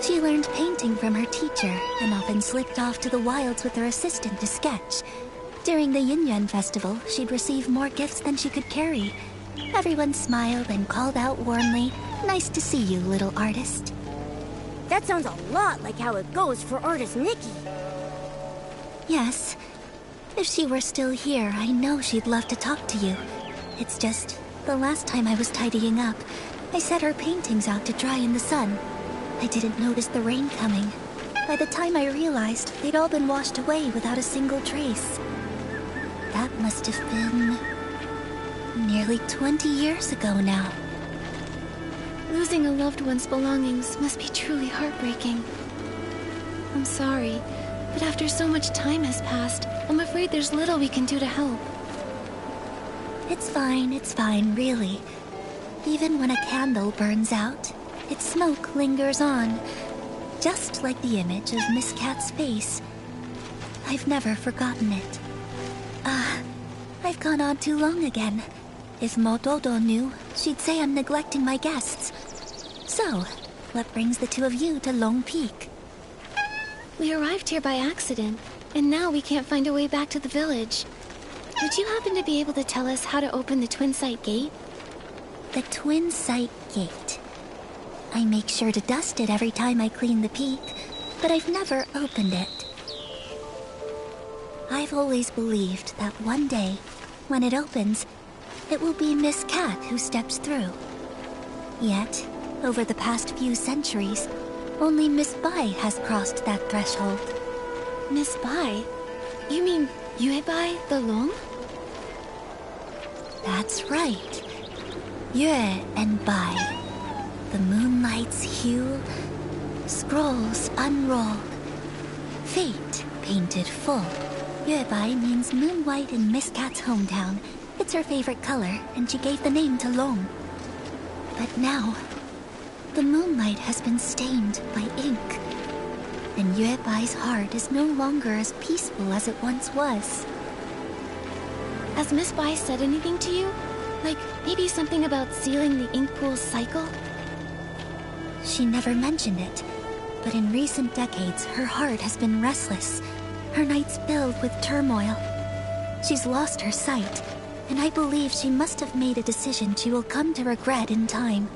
She learned painting from her teacher and often slipped off to the wilds with her assistant to sketch. During the Yuan festival, she'd receive more gifts than she could carry. Everyone smiled and called out warmly, "Nice to see you, little artist." That sounds a lot like how it goes for artist Nikki. Yes. If she were still here, I know she'd love to talk to you. It's just, the last time I was tidying up, I set her paintings out to dry in the sun. I didn't notice the rain coming. By the time I realized, they'd all been washed away without a single trace. That must have been nearly 20 years ago now. Losing a loved one's belongings must be truly heartbreaking. I'm sorry, but after so much time has passed, I'm afraid there's little we can do to help. It's fine, really. Even when a candle burns out, its smoke lingers on, just like the image of Miss Cat's face. I've never forgotten it. I've gone on too long again. If Mododo knew, she'd say I'm neglecting my guests. So, what brings the two of you to Long Peak? We arrived here by accident, and now we can't find a way back to the village. Would you happen to be able to tell us how to open the Twin Sight Gate? The Twin Sight Gate. I make sure to dust it every time I clean the peak, but I've never opened it. I've always believed that one day, when it opens, it will be Miss Cat who steps through. Yet, over the past few centuries, only Miss Bai has crossed that threshold. Miss Bai? You mean Yuebai the Long? That's right. Yue and Bai. The moonlight's hue, scrolls unrolled, fate painted full. Yuebai means moon white in Miss Cat's hometown. It's her favorite color, and she gave the name to Long. But now, the moonlight has been stained by ink, and Yuebai's heart is no longer as peaceful as it once was. Has Miss Bai said anything to you? Like, maybe something about sealing the ink pool's cycle? She never mentioned it, but in recent decades, her heart has been restless, her nights filled with turmoil. She's lost her sight, and I believe she must have made a decision she will come to regret in time.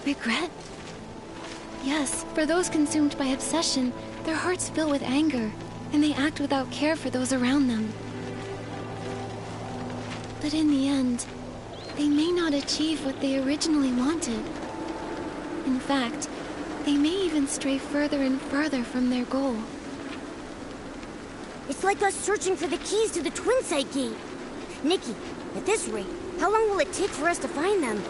Regret? Yes, for those consumed by obsession, their hearts fill with anger, and they act without care for those around them. But in the end, they may not achieve what they originally wanted. In fact, they may even stray further and further from their goal. It's like us searching for the keys to the Twin Sight Gate. Nikki, at this rate, how long will it take for us to find them?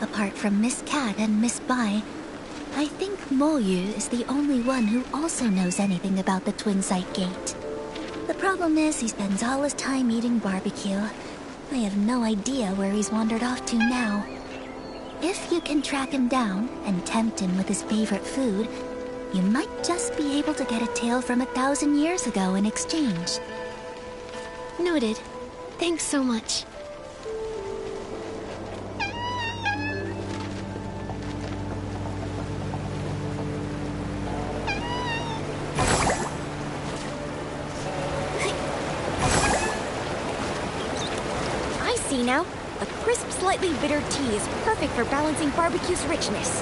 Apart from Miss Cat and Miss Bai, I think Mo Yu is the only one who also knows anything about the Twin Sight Gate. The problem is he spends all his time eating barbecue. I have no idea where he's wandered off to now. If you can track him down and tempt him with his favorite food, you might just be able to get a tale from 1,000 years ago in exchange. Noted. Thanks so much. I see now. A crisp, slightly bitter tea is perfect for balancing barbecue's richness.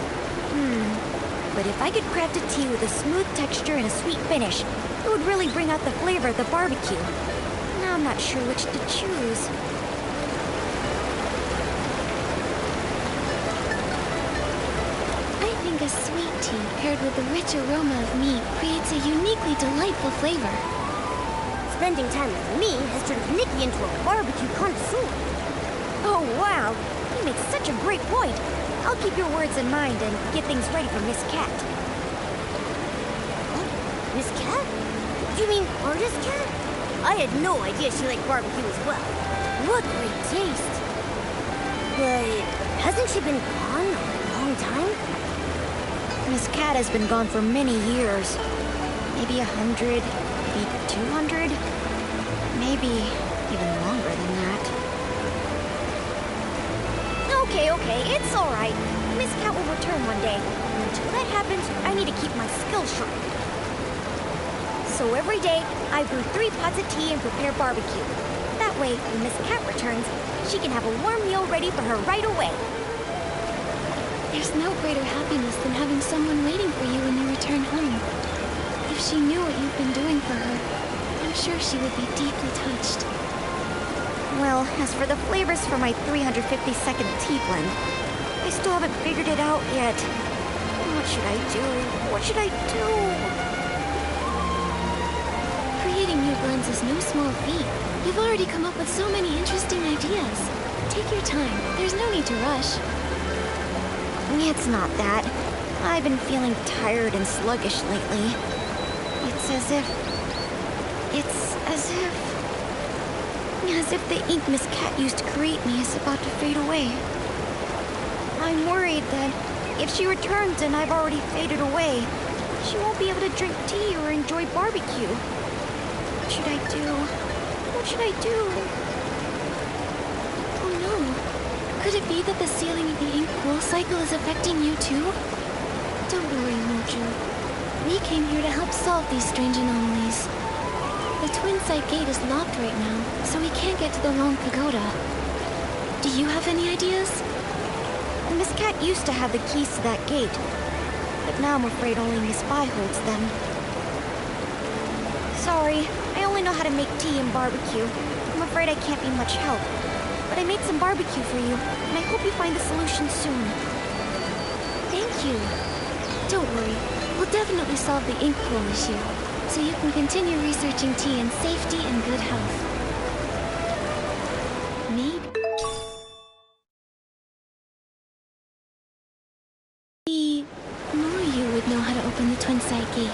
But if I could craft a tea with a smooth texture and a sweet finish, it would really bring out the flavor of the barbecue. Now I'm not sure which to choose. I think a sweet tea paired with the rich aroma of meat creates a uniquely delightful flavor. Spending time with me has turned Nikki into a barbecue connoisseur. Oh wow! You make such a great point. I'll keep your words in mind and get things ready for Miss Cat. Oh, Miss Cat? Do you mean Artist Cat? I had no idea she liked barbecue as well. What great taste. But hasn't she been gone a long time? Miss Cat has been gone for many years. Maybe 100, maybe 200, maybe even longer than that. Okay, it's all right. Miss Cat will return one day. And until that happens, I need to keep my skills sharp. So every day, I brew 3 pots of tea and prepare barbecue. That way, when Miss Cat returns, she can have a warm meal ready for her right away. There's no greater happiness than having someone waiting for you when you return home. If she knew what you've been doing for her, I'm sure she would be deeply touched. Well, as for the flavors for my 352nd tea blend, I still haven't figured it out yet. What should I do? What should I do? Creating new blends is no small feat. You've already come up with so many interesting ideas. Take your time. There's no need to rush. It's not that. I've been feeling tired and sluggish lately. It's as if the ink Miss Cat used to create me is about to fade away. I'm worried that if she returns and I've already faded away, she won't be able to drink tea or enjoy barbecue. What should I do? What should I do? Oh no. Could it be that the sealing of the ink pool cycle is affecting you too? Don't worry, Moju. We came here to help solve these strange anomalies. The Twin Site Gate is locked right now, so we can't get to the Long Pagoda. Do you have any ideas? Miss Cat used to have the keys to that gate, but now I'm afraid only Miss Bai holds them. Sorry, I only know how to make tea and barbecue. I'm afraid I can't be much help. But I made some barbecue for you, and I hope you find the solution soon. Thank you. Don't worry, we'll definitely solve the ink pool issue, so you can continue researching tea in safety and good health. Maybe Moyu would know how to open the Twin Site Gate.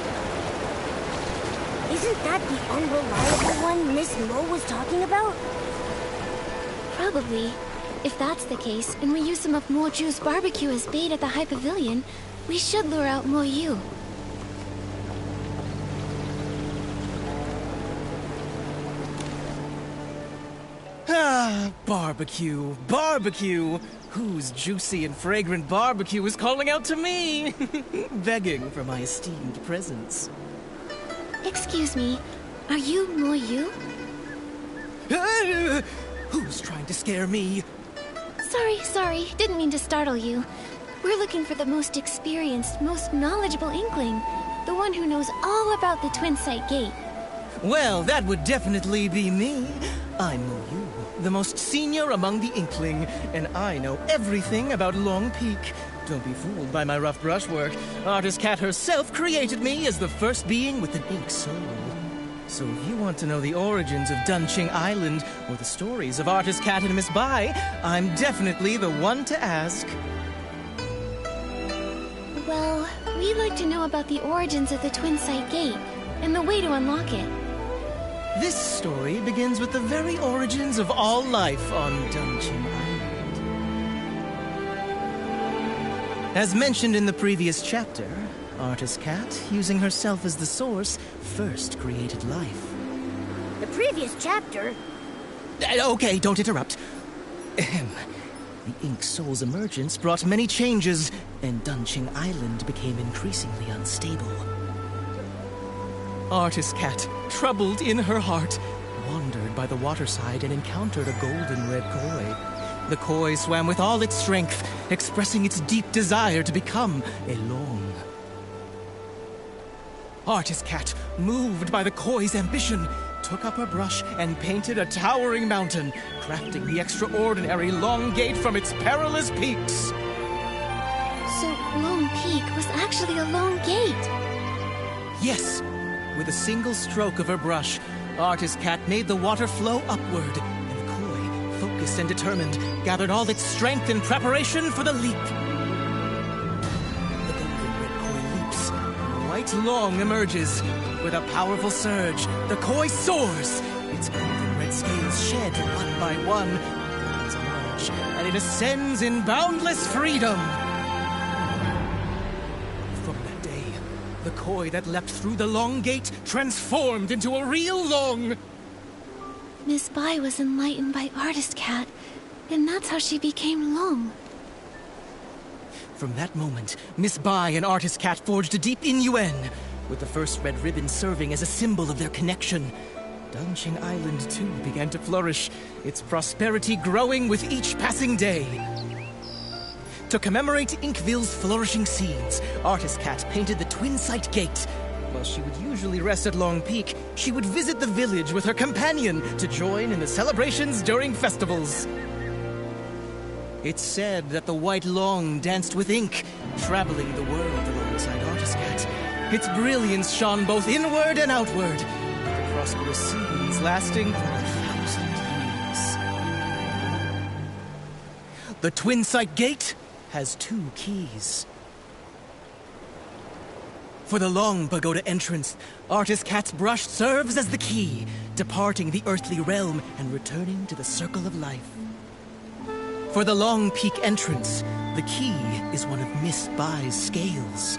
Isn't that the unreliable one Miss Mo was talking about? Probably. If that's the case, and we use some of Moju's barbecue as bait at the High Pavilion, we should lure out Moyu. Ah, barbecue, barbecue! Whose juicy and fragrant barbecue is calling out to me? Begging for my esteemed presence. Excuse me, are you Moyu? Ah, who's trying to scare me? Sorry, didn't mean to startle you. We're looking for the most experienced, most knowledgeable Inkling. The one who knows all about the Twin Site Gate. Well, that would definitely be me. I'm Moyu, the most senior among the Inkling, and I know everything about Long Peak. Don't be fooled by my rough brushwork. Artist Cat herself created me as the first being with an ink soul. So if you want to know the origins of Dunqing Island, or the stories of Artist Cat and Miss Bai, I'm definitely the one to ask. Well, we'd like to know about the origins of the Twin Site Gate, and the way to unlock it. This story begins with the very origins of all life on Dunqing Island. As mentioned in the previous chapter, Artist Cat, using herself as the source, first created life. The previous chapter? Okay, don't interrupt. Ahem. The Ink Soul's emergence brought many changes, and Dunqing Island became increasingly unstable. Artist Cat, troubled in her heart, wandered by the waterside and encountered a golden red koi. The koi swam with all its strength, expressing its deep desire to become a long. Artist Cat, moved by the koi's ambition, took up her brush and painted a towering mountain, crafting the extraordinary Long Gate from its perilous peaks. So, Long Peak was actually a long gate. Yes, with a single stroke of her brush, Artist Cat made the water flow upward, and the koi focused and determined, gathered all its strength in preparation for the leap. The golden red koi leaps. White long emerges. With a powerful surge, the koi soars. Its golden red scales shed one by one. Its emerge, and it ascends in boundless freedom. From that day, the koi that leapt through the long gate transformed into a real long. Miss Bai was enlightened by Artist Cat, and that's how she became Long. From that moment, Miss Bai and Artist Cat forged a deep Yuan, with the first red ribbon serving as a symbol of their connection. Dunqing Island, too, began to flourish, its prosperity growing with each passing day. To commemorate Inkville's flourishing scenes, Artist Cat painted the Twin Sight Gate. While she would usually rest at Long Peak, she would visit the village with her companion to join in the celebrations during festivals. It's said that the White Long danced with ink, traveling the world alongside Artist Cat. Its brilliance shone both inward and outward, the prosperous scenes lasting for 1,000 years. The Twin Sight Gate has 2 keys. For the Long Pagoda entrance, Artist Cat's brush serves as the key, departing the earthly realm and returning to the circle of life. For the Long Peak entrance, the key is one of Miss Bai's scales,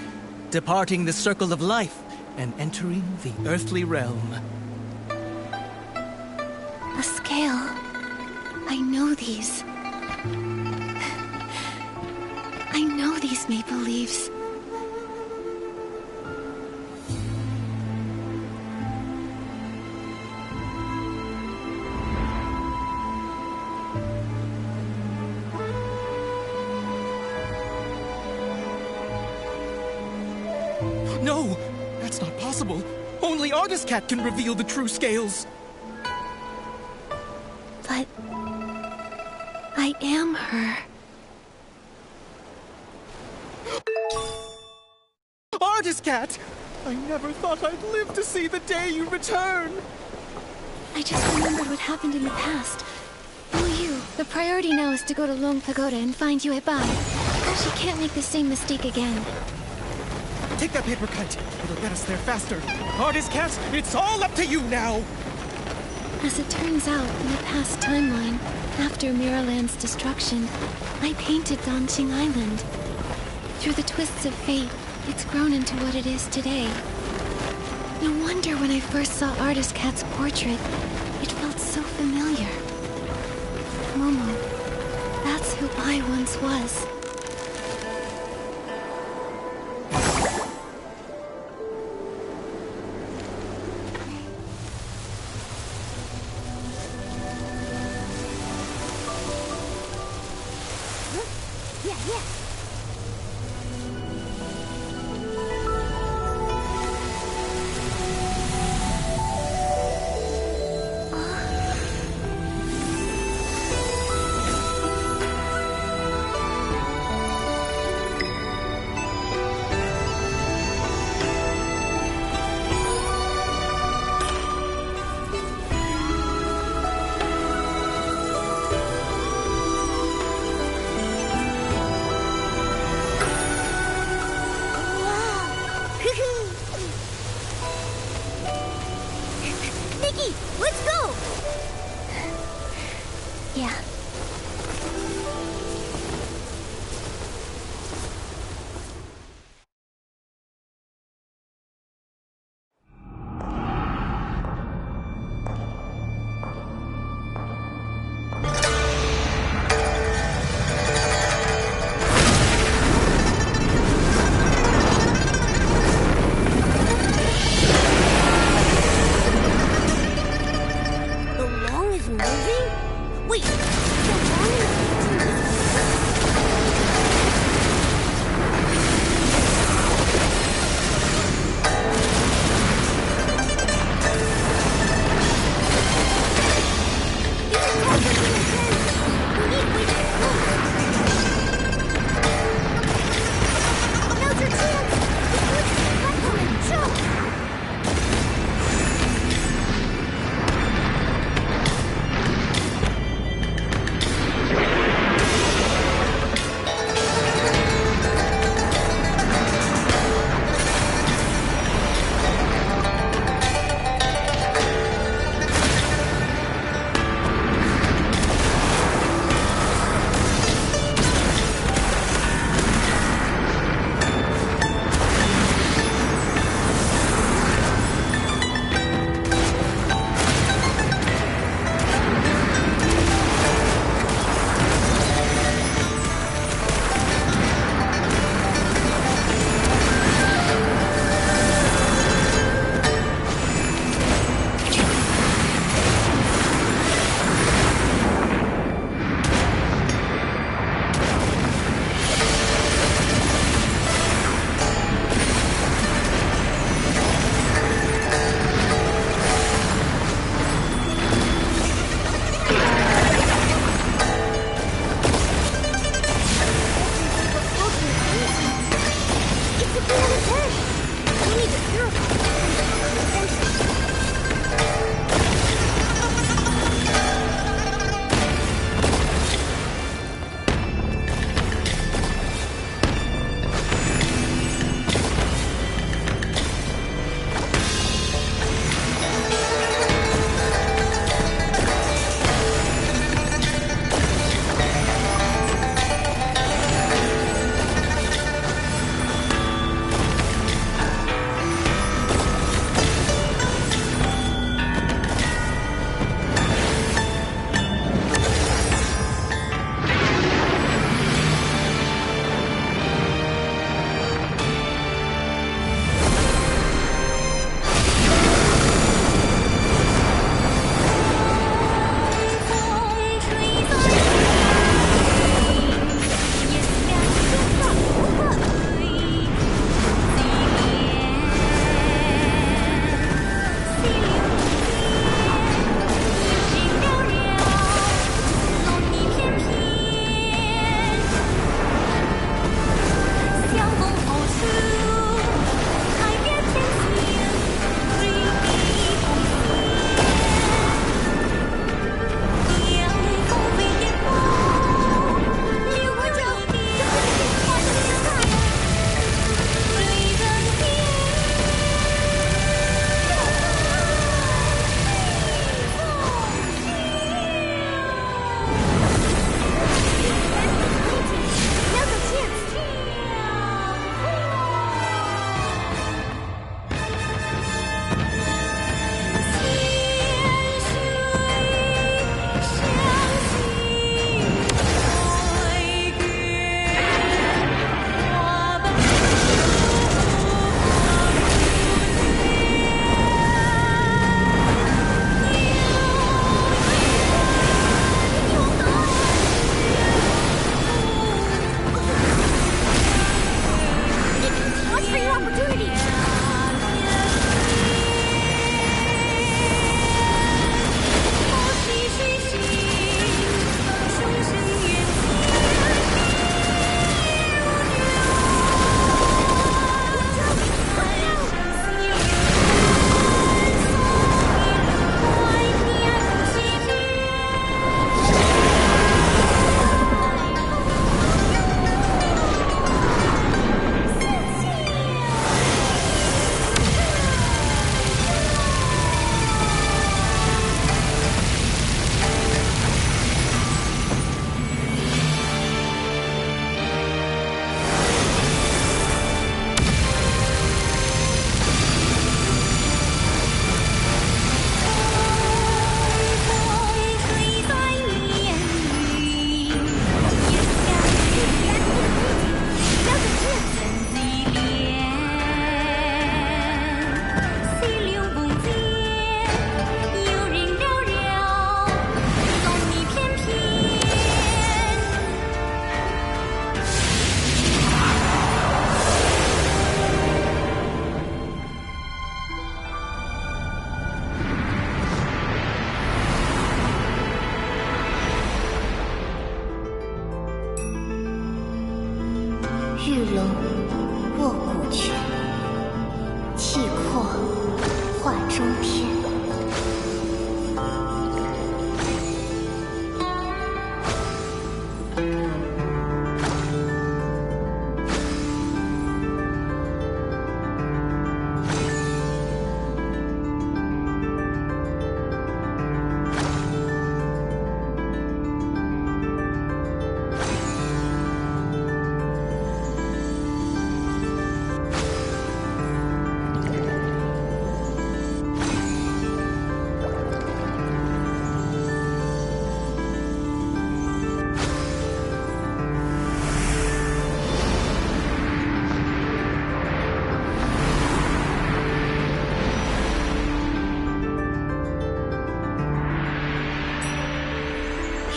departing the circle of life and entering the earthly realm. A scale. I know these. I know these maple leaves. No, that's not possible. Only Artist Cat can reveal the true scales. But I am her. Artist Cat! I never thought I'd live to see the day you return! I just remembered what happened in the past. The priority now is to go to Long Pagoda and find Yue Bai. She can't make the same mistake again. Take that paper kite. It'll get us there faster. Artist Cat, it's all up to you now! As it turns out, in the past timeline, after Miraland's destruction, I painted Danqing Island. Through the twists of fate, it's grown into what it is today. No wonder when I first saw Artist Cat's portrait, it felt so familiar. Momo, that's who I once was. Nikki, let's go! Yeah. The Long is moving? Wait, the Long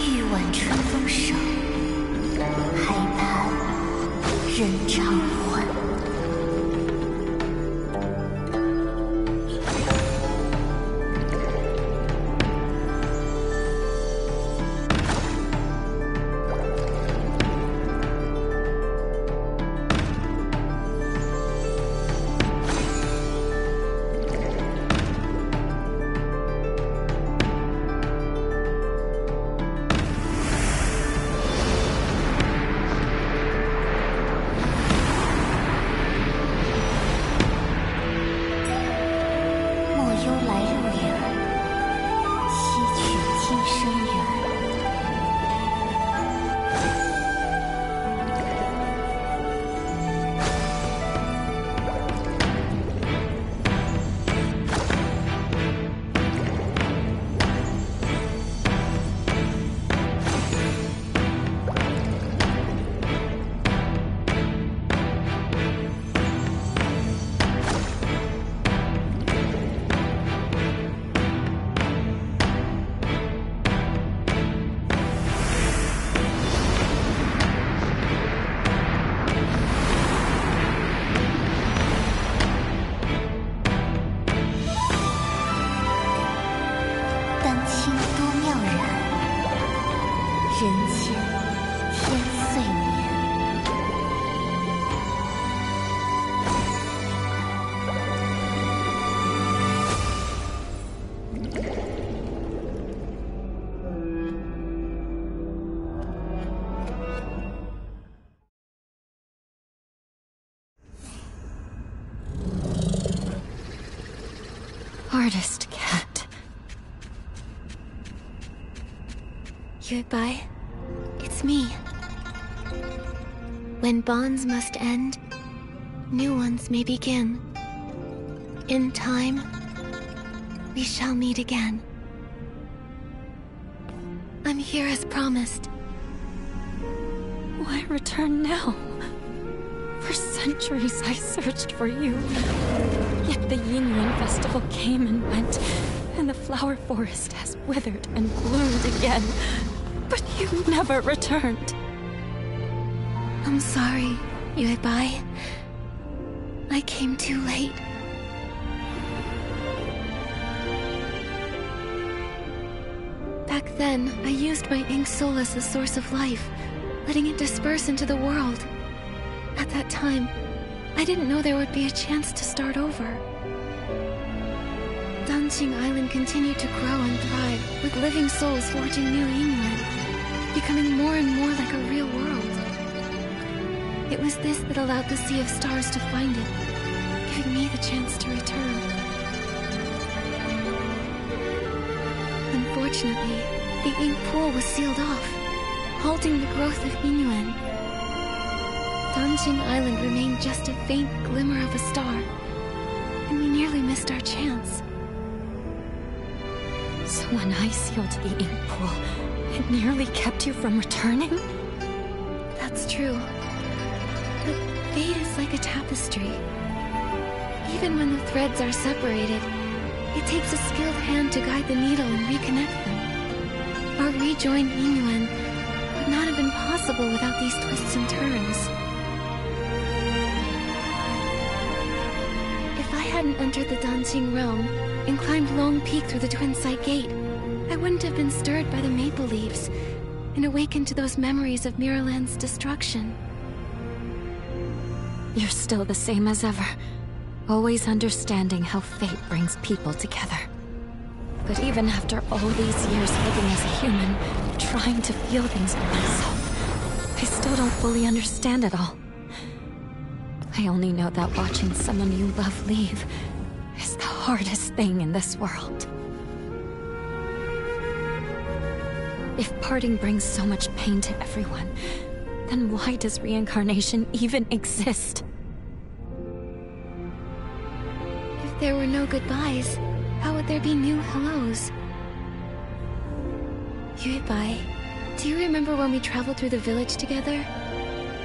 玉挽春风手，海畔人长欢。Artist cat. Goodbye. It's me. When bonds must end, new ones may begin. In time, we shall meet again. I'm here as promised. Why return now? For centuries I searched for you. Yet the Yuan festival came and went, and the flower forest has withered and bloomed again. But you never returned. I'm sorry, Yuebai. I came too late. Back then, I used my ink soul as the source of life, letting it disperse into the world. At that time, I didn't know there would be a chance to start over. Danqing Island continued to grow and thrive, with living souls forging new Yuan, becoming more and more like a real world. It was this that allowed the Sea of Stars to find it, giving me the chance to return. Unfortunately, the ink pool was sealed off, halting the growth of Yuan. Danqing Island remained just a faint glimmer of a star, and we nearly missed our chance. So when I sealed the ink pool, it nearly kept you from returning? That's true. But fate is like a tapestry. Even when the threads are separated, it takes a skilled hand to guide the needle and reconnect them. Our rejoined Yuan would not have been possible without these twists and turns. If I hadn't entered the Danqing realm and climbed Long Peak through the Twin Sight Gate, I wouldn't have been stirred by the maple leaves and awakened to those memories of Miraland's destruction. You're still the same as ever, always understanding how fate brings people together. But even after all these years living as a human, trying to feel things for myself, I still don't fully understand it all. I only know that watching someone you love leave is the hardest thing in this world. If parting brings so much pain to everyone, then why does reincarnation even exist? If there were no goodbyes, how would there be new hellos? Yuebai, do you remember when we traveled through the village together?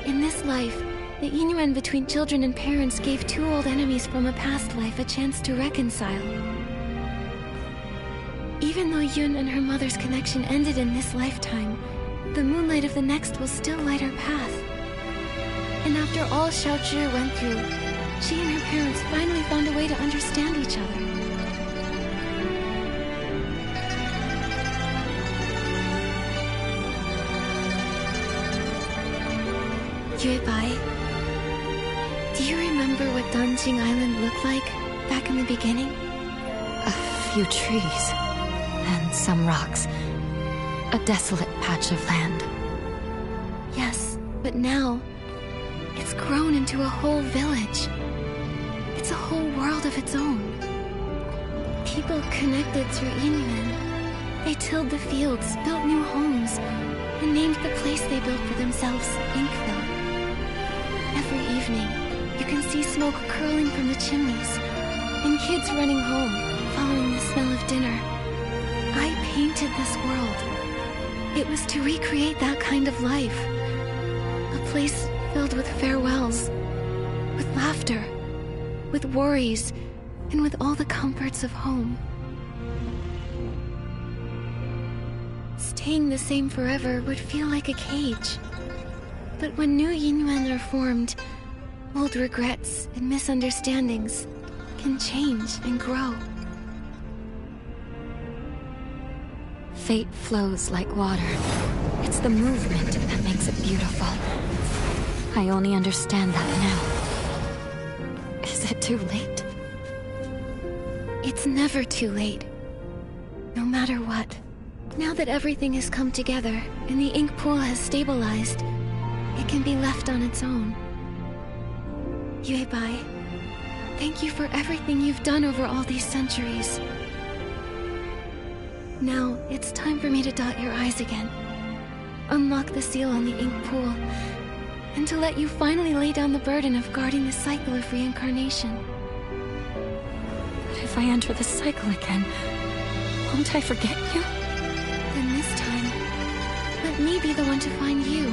In this life, the Yuan between children and parents gave two old enemies from a past life a chance to reconcile. Even though Yuan and her mother's connection ended in this lifetime, the moonlight of the next will still light her path. And after all Xiaozhi went through, she and her parents finally found a way to understand each other. Yue Bai, do you remember what Danjing Island looked like back in the beginning? A few trees and some rocks. A desolate patch of land. Yes, but now it's grown into a whole village. It's a whole world of its own. People connected through Yuan. They tilled the fields, built new homes, and named the place they built for themselves Inkville. Every evening, you can see smoke curling from the chimneys, and kids running home, following the smell of dinner. I painted this world. It was to recreate that kind of life. A place filled with farewells, with laughter, with worries, and with all the comforts of home. Staying the same forever would feel like a cage. But when new Yuan are formed, old regrets and misunderstandings can change and grow. Fate flows like water. It's the movement that makes it beautiful. I only understand that now. Is it too late? It's never too late. No matter what. Now that everything has come together and the ink pool has stabilized, it can be left on its own. Yue Bai, thank you for everything you've done over all these centuries. Now, it's time for me to dot your I's again. Unlock the seal on the ink pool, and to let you finally lay down the burden of guarding the cycle of reincarnation. But if I enter the cycle again, won't I forget you? Then this time, let me be the one to find you,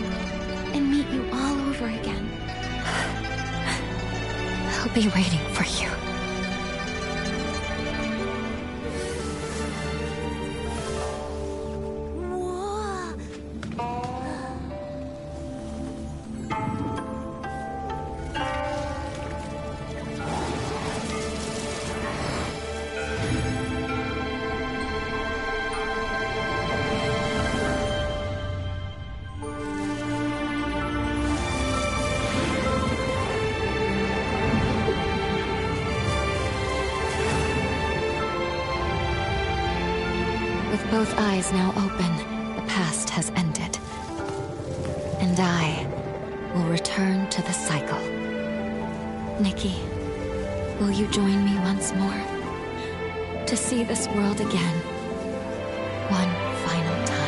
and meet you all over again. I'll be waiting for you. With both eyes now open, the past has ended. And I will return to the cycle. Nikki, will you join me once more? To see this world again, one final time.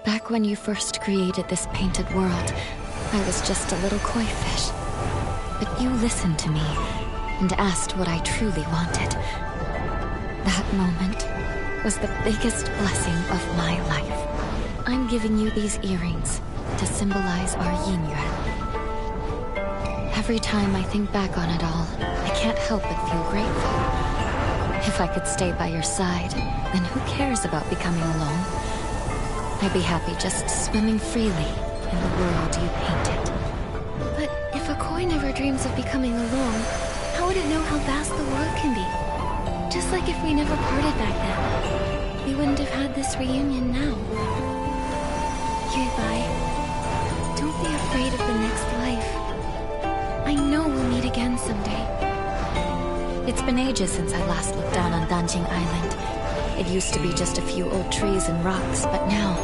Back when you first created this painted world, I was just a little koi fish. But you listened to me and asked what I truly wanted. That moment was the biggest blessing of my life. I'm giving you these earrings to symbolize our yin-yuan. Every time I think back on it all, I can't help but feel grateful. If I could stay by your side, then who cares about becoming alone? I'd be happy just swimming freely in the world you painted. But if a koi never dreams of becoming alone, how would it know how vast the world can be? Just like if we never parted back then, we wouldn't have had this reunion now. Yue Bai, don't be afraid of the next life. I know we'll meet again someday. It's been ages since I last looked down on Danjing Island. It used to be just a few old trees and rocks, but now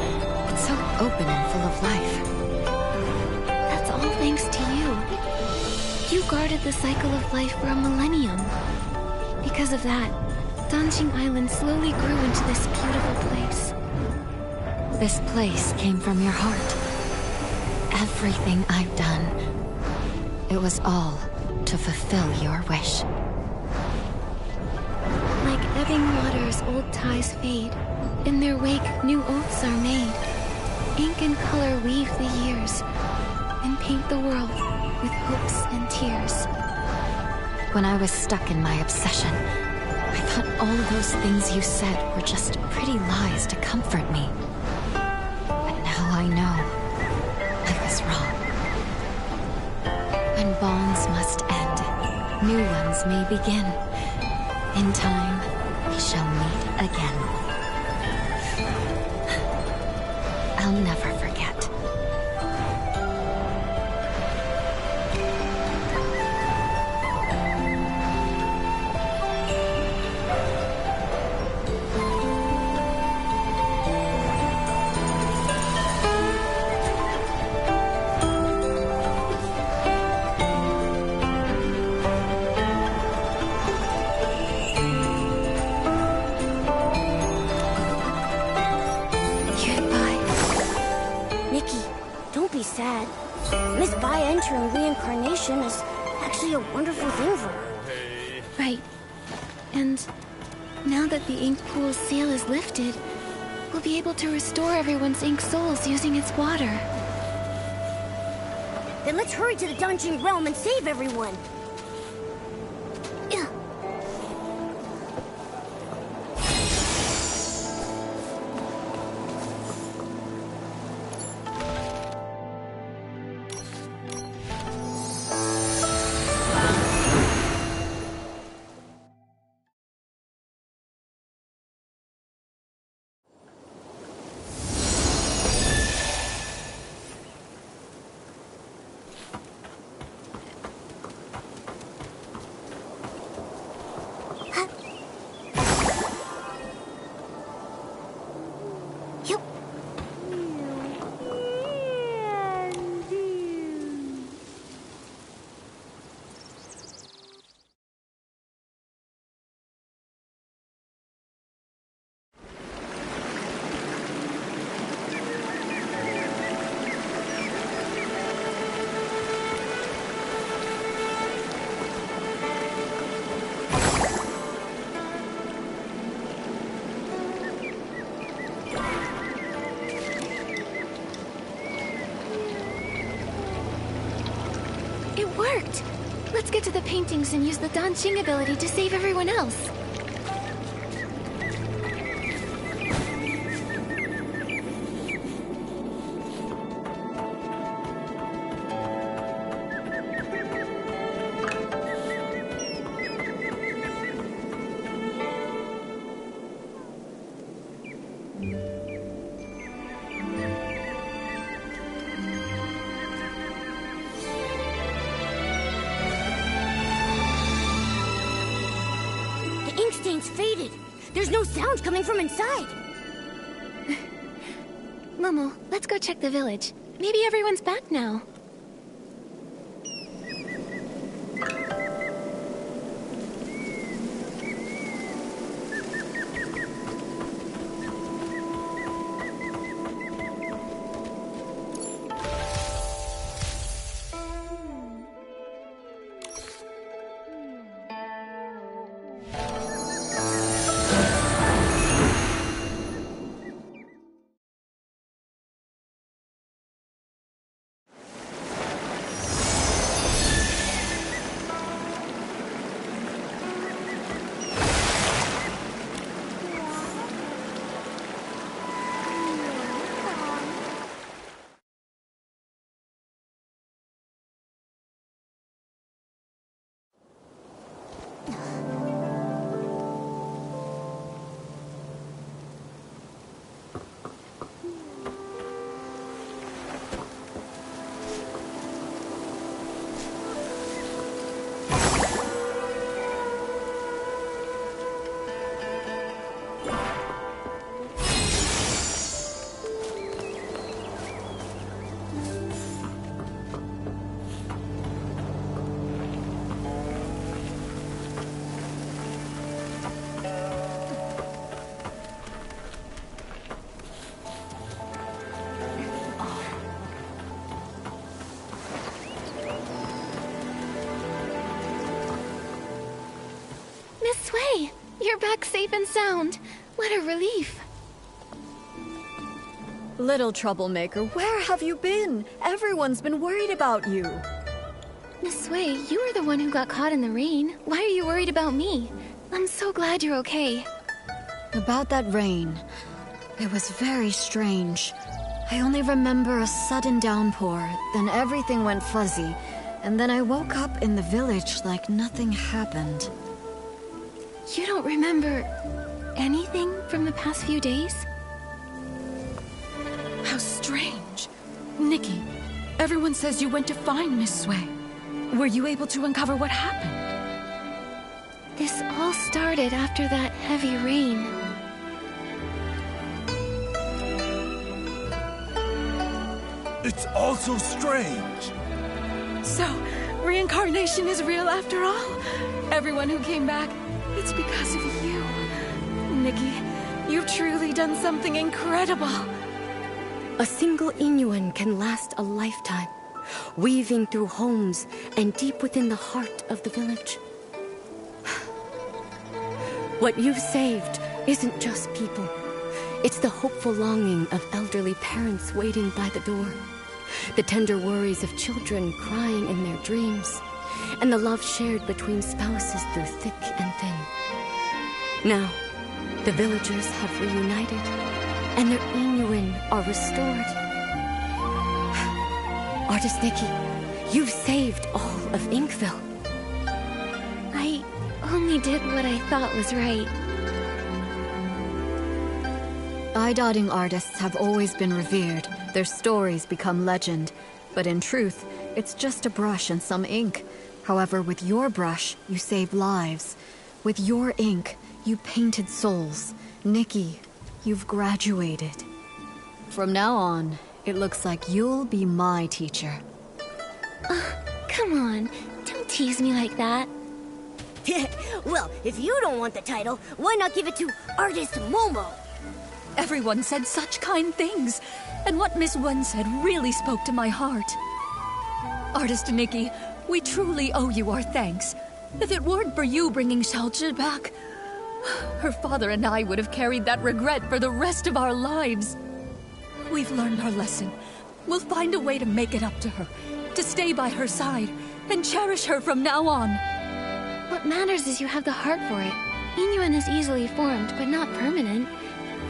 it's so open and full of life. That's all thanks to you. You guarded the cycle of life for a millennium. Because of that, Danjing Island slowly grew into this beautiful place. This place came from your heart. Everything I've done, It was all to fulfill your wish. Like ebbing waters, old ties fade. In their wake, new oaths are made. Ink and color weave the years, and paint the world with hopes and tears. When I was stuck in my obsession, I thought all those things you said were just pretty lies to comfort me. But now I know I was wrong. When bonds must end, new ones may begin. In time, we shall meet again. I'll never forget. Sad. Miss Vi entering reincarnation is actually a wonderful thing for her. Right. And now that the ink pool's seal is lifted, we'll be able to restore everyone's ink souls using its water. Then let's hurry to the dungeon realm and save everyone. Worked! Let's get to the paintings and use the Danqing ability to save everyone else. Faded. There's no sound coming from inside. Momo, let's go check the village. Maybe everyone's back now. Sway, you're back safe and sound. What a relief. Little troublemaker, where have you been? Everyone's been worried about you. Miss Sway, you were the one who got caught in the rain. Why are you worried about me? I'm so glad you're okay. About that rain, it was very strange. I only remember a sudden downpour, then everything went fuzzy, and then I woke up in the village like nothing happened. You don't remember anything from the past few days? How strange. Nikki, everyone says you went to find Miss Sway. Were you able to uncover what happened? This all started after that heavy rain. It's all so strange. So, reincarnation is real after all? Everyone who came back, it's because of you. Nikki, you've truly done something incredible. A single Yuan can last a lifetime, weaving through homes and deep within the heart of the village. What you've saved isn't just people. It's the hopeful longing of elderly parents waiting by the door, the tender worries of children crying in their dreams, and the love shared between spouses through thick and thin. Now, the villagers have reunited, and their Yuan are restored. Artist Nikki, you've saved all of Inkville. I only did what I thought was right. Eye-dotting artists have always been revered. Their stories become legend. But in truth, it's just a brush and some ink. However, with your brush, you save lives. With your ink, you painted souls. Nikki, you've graduated. From now on, it looks like you'll be my teacher. Come on, don't tease me like that. Well, if you don't want the title, why not give it to Artist Momo? Everyone said such kind things, and what Miss Yuan said really spoke to my heart. Artist Nikki, we truly owe you our thanks. If it weren't for you bringing Xiaozhi back, her father and I would have carried that regret for the rest of our lives. We've learned our lesson. We'll find a way to make it up to her, to stay by her side, and cherish her from now on. What matters is you have the heart for it. Yuan is easily formed, but not permanent.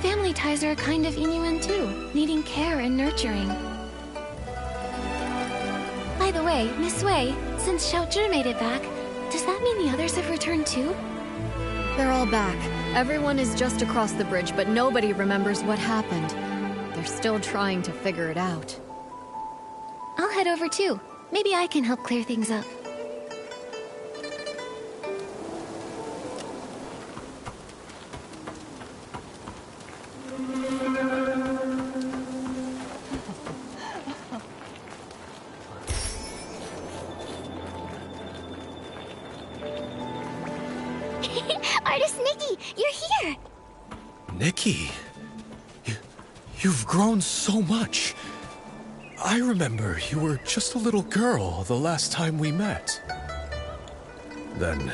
Family ties are a kind of Yuan too, needing care and nurturing. By the way, Miss Wei, since Xiaozhi made it back, does that mean the others have returned too? They're all back. Everyone is just across the bridge, but nobody remembers what happened. They're still trying to figure it out. I'll head over too. Maybe I can help clear things up. Artist Nikki, you're here! Nikki, you've grown so much. I remember you were just a little girl the last time we met. Then,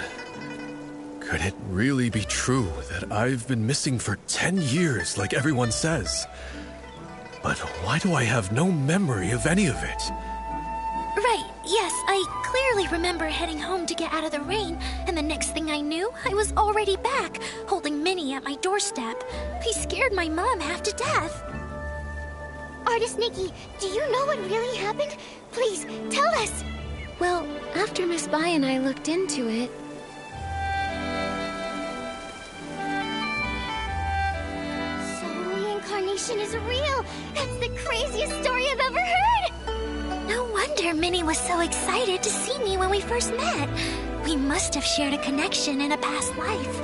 could it really be true that I've been missing for 10 years like everyone says? But why do I have no memory of any of it? Right, yes, I clearly remember heading home to get out of the rain, and the next thing I knew, I was already back, holding Minnie at my doorstep. I scared my mom half to death. Artist Nikki, do you know what really happened? Please, tell us! Well, after Miss Bai and I looked into it... So reincarnation is real! That's the craziest story I've ever heard! No wonder Minnie was so excited to see me when we first met. We must have shared a connection in a past life.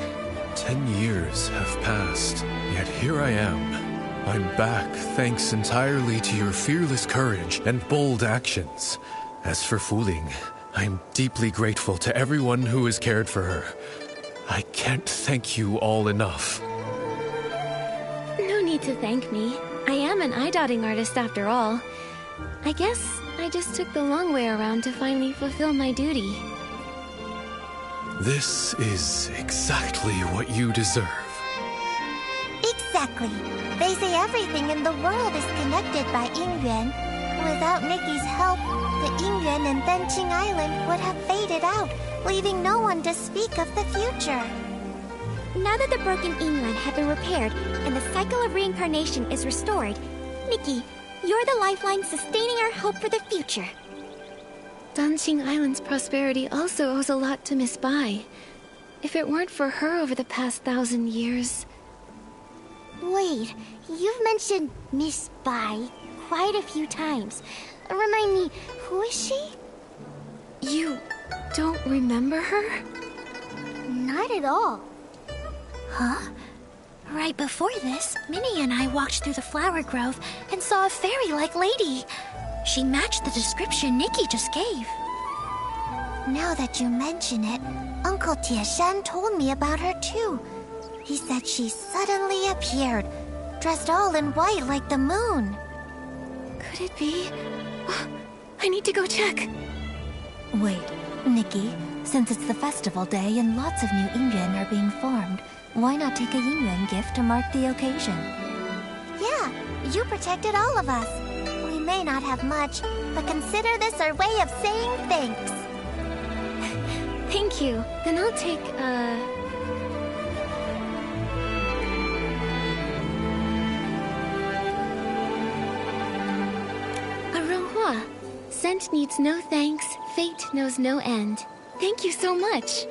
10 years have passed, yet here I am. I'm back thanks entirely to your fearless courage and bold actions. As for Fu Ling, I'm deeply grateful to everyone who has cared for her. I can't thank you all enough. No need to thank me. I am an eye-dotting artist after all. I guess I just took the long way around to finally fulfill my duty. This is exactly what you deserve. Exactly. They say everything in the world is connected by Yuan. Without Nikki's help, the Yuan and then Qing Island would have faded out, leaving no one to speak of the future. Now that the broken Yuan have been repaired and the cycle of reincarnation is restored, Nikki, you're the lifeline sustaining our hope for the future. Danqing Island's prosperity also owes a lot to Miss Bai. If it weren't for her over the past 1,000 years... Wait, you've mentioned Miss Bai quite a few times. Remind me, who is she? You don't remember her? Not at all. Huh? Right before this, Minnie and I walked through the flower grove and saw a fairy-like lady. She matched the description Nikki just gave. Now that you mention it, Uncle Tieshan told me about her too. He said she suddenly appeared, dressed all in white like the moon. Could it be? Oh, I need to go check. Wait, Nikki, since it's the festival day and lots of new Yuan are being formed, why not take a Yuan gift to mark the occasion? Yeah, you protected all of us. We may not have much, but consider this our way of saying thanks. Thank you. Then I'll take, Scent needs no thanks, fate knows no end. Thank you so much.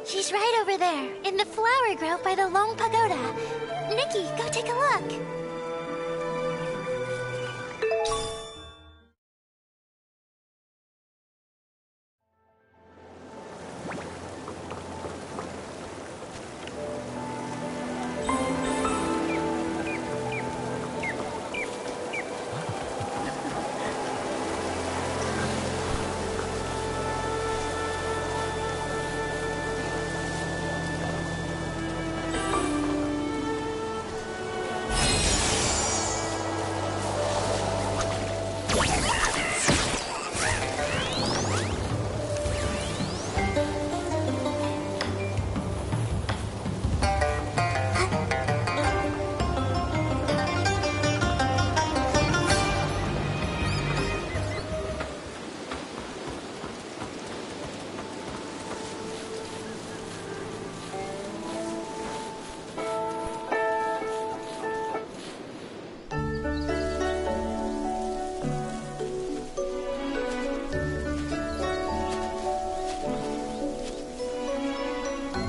She's right over there, in the flower grove by the Long Pagoda. Nikki, go take a look.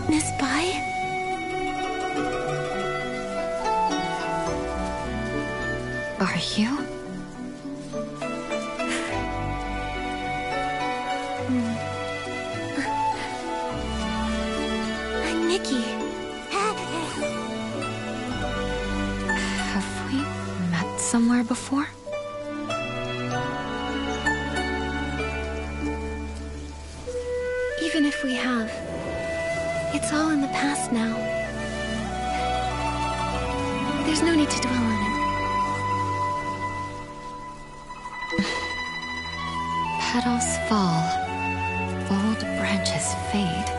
Miss Bai? Are you? I'm Nikki. Have we met somewhere before? Even if we have, it's all in the past now. There's no need to dwell on it. Petals fall, old branches fade.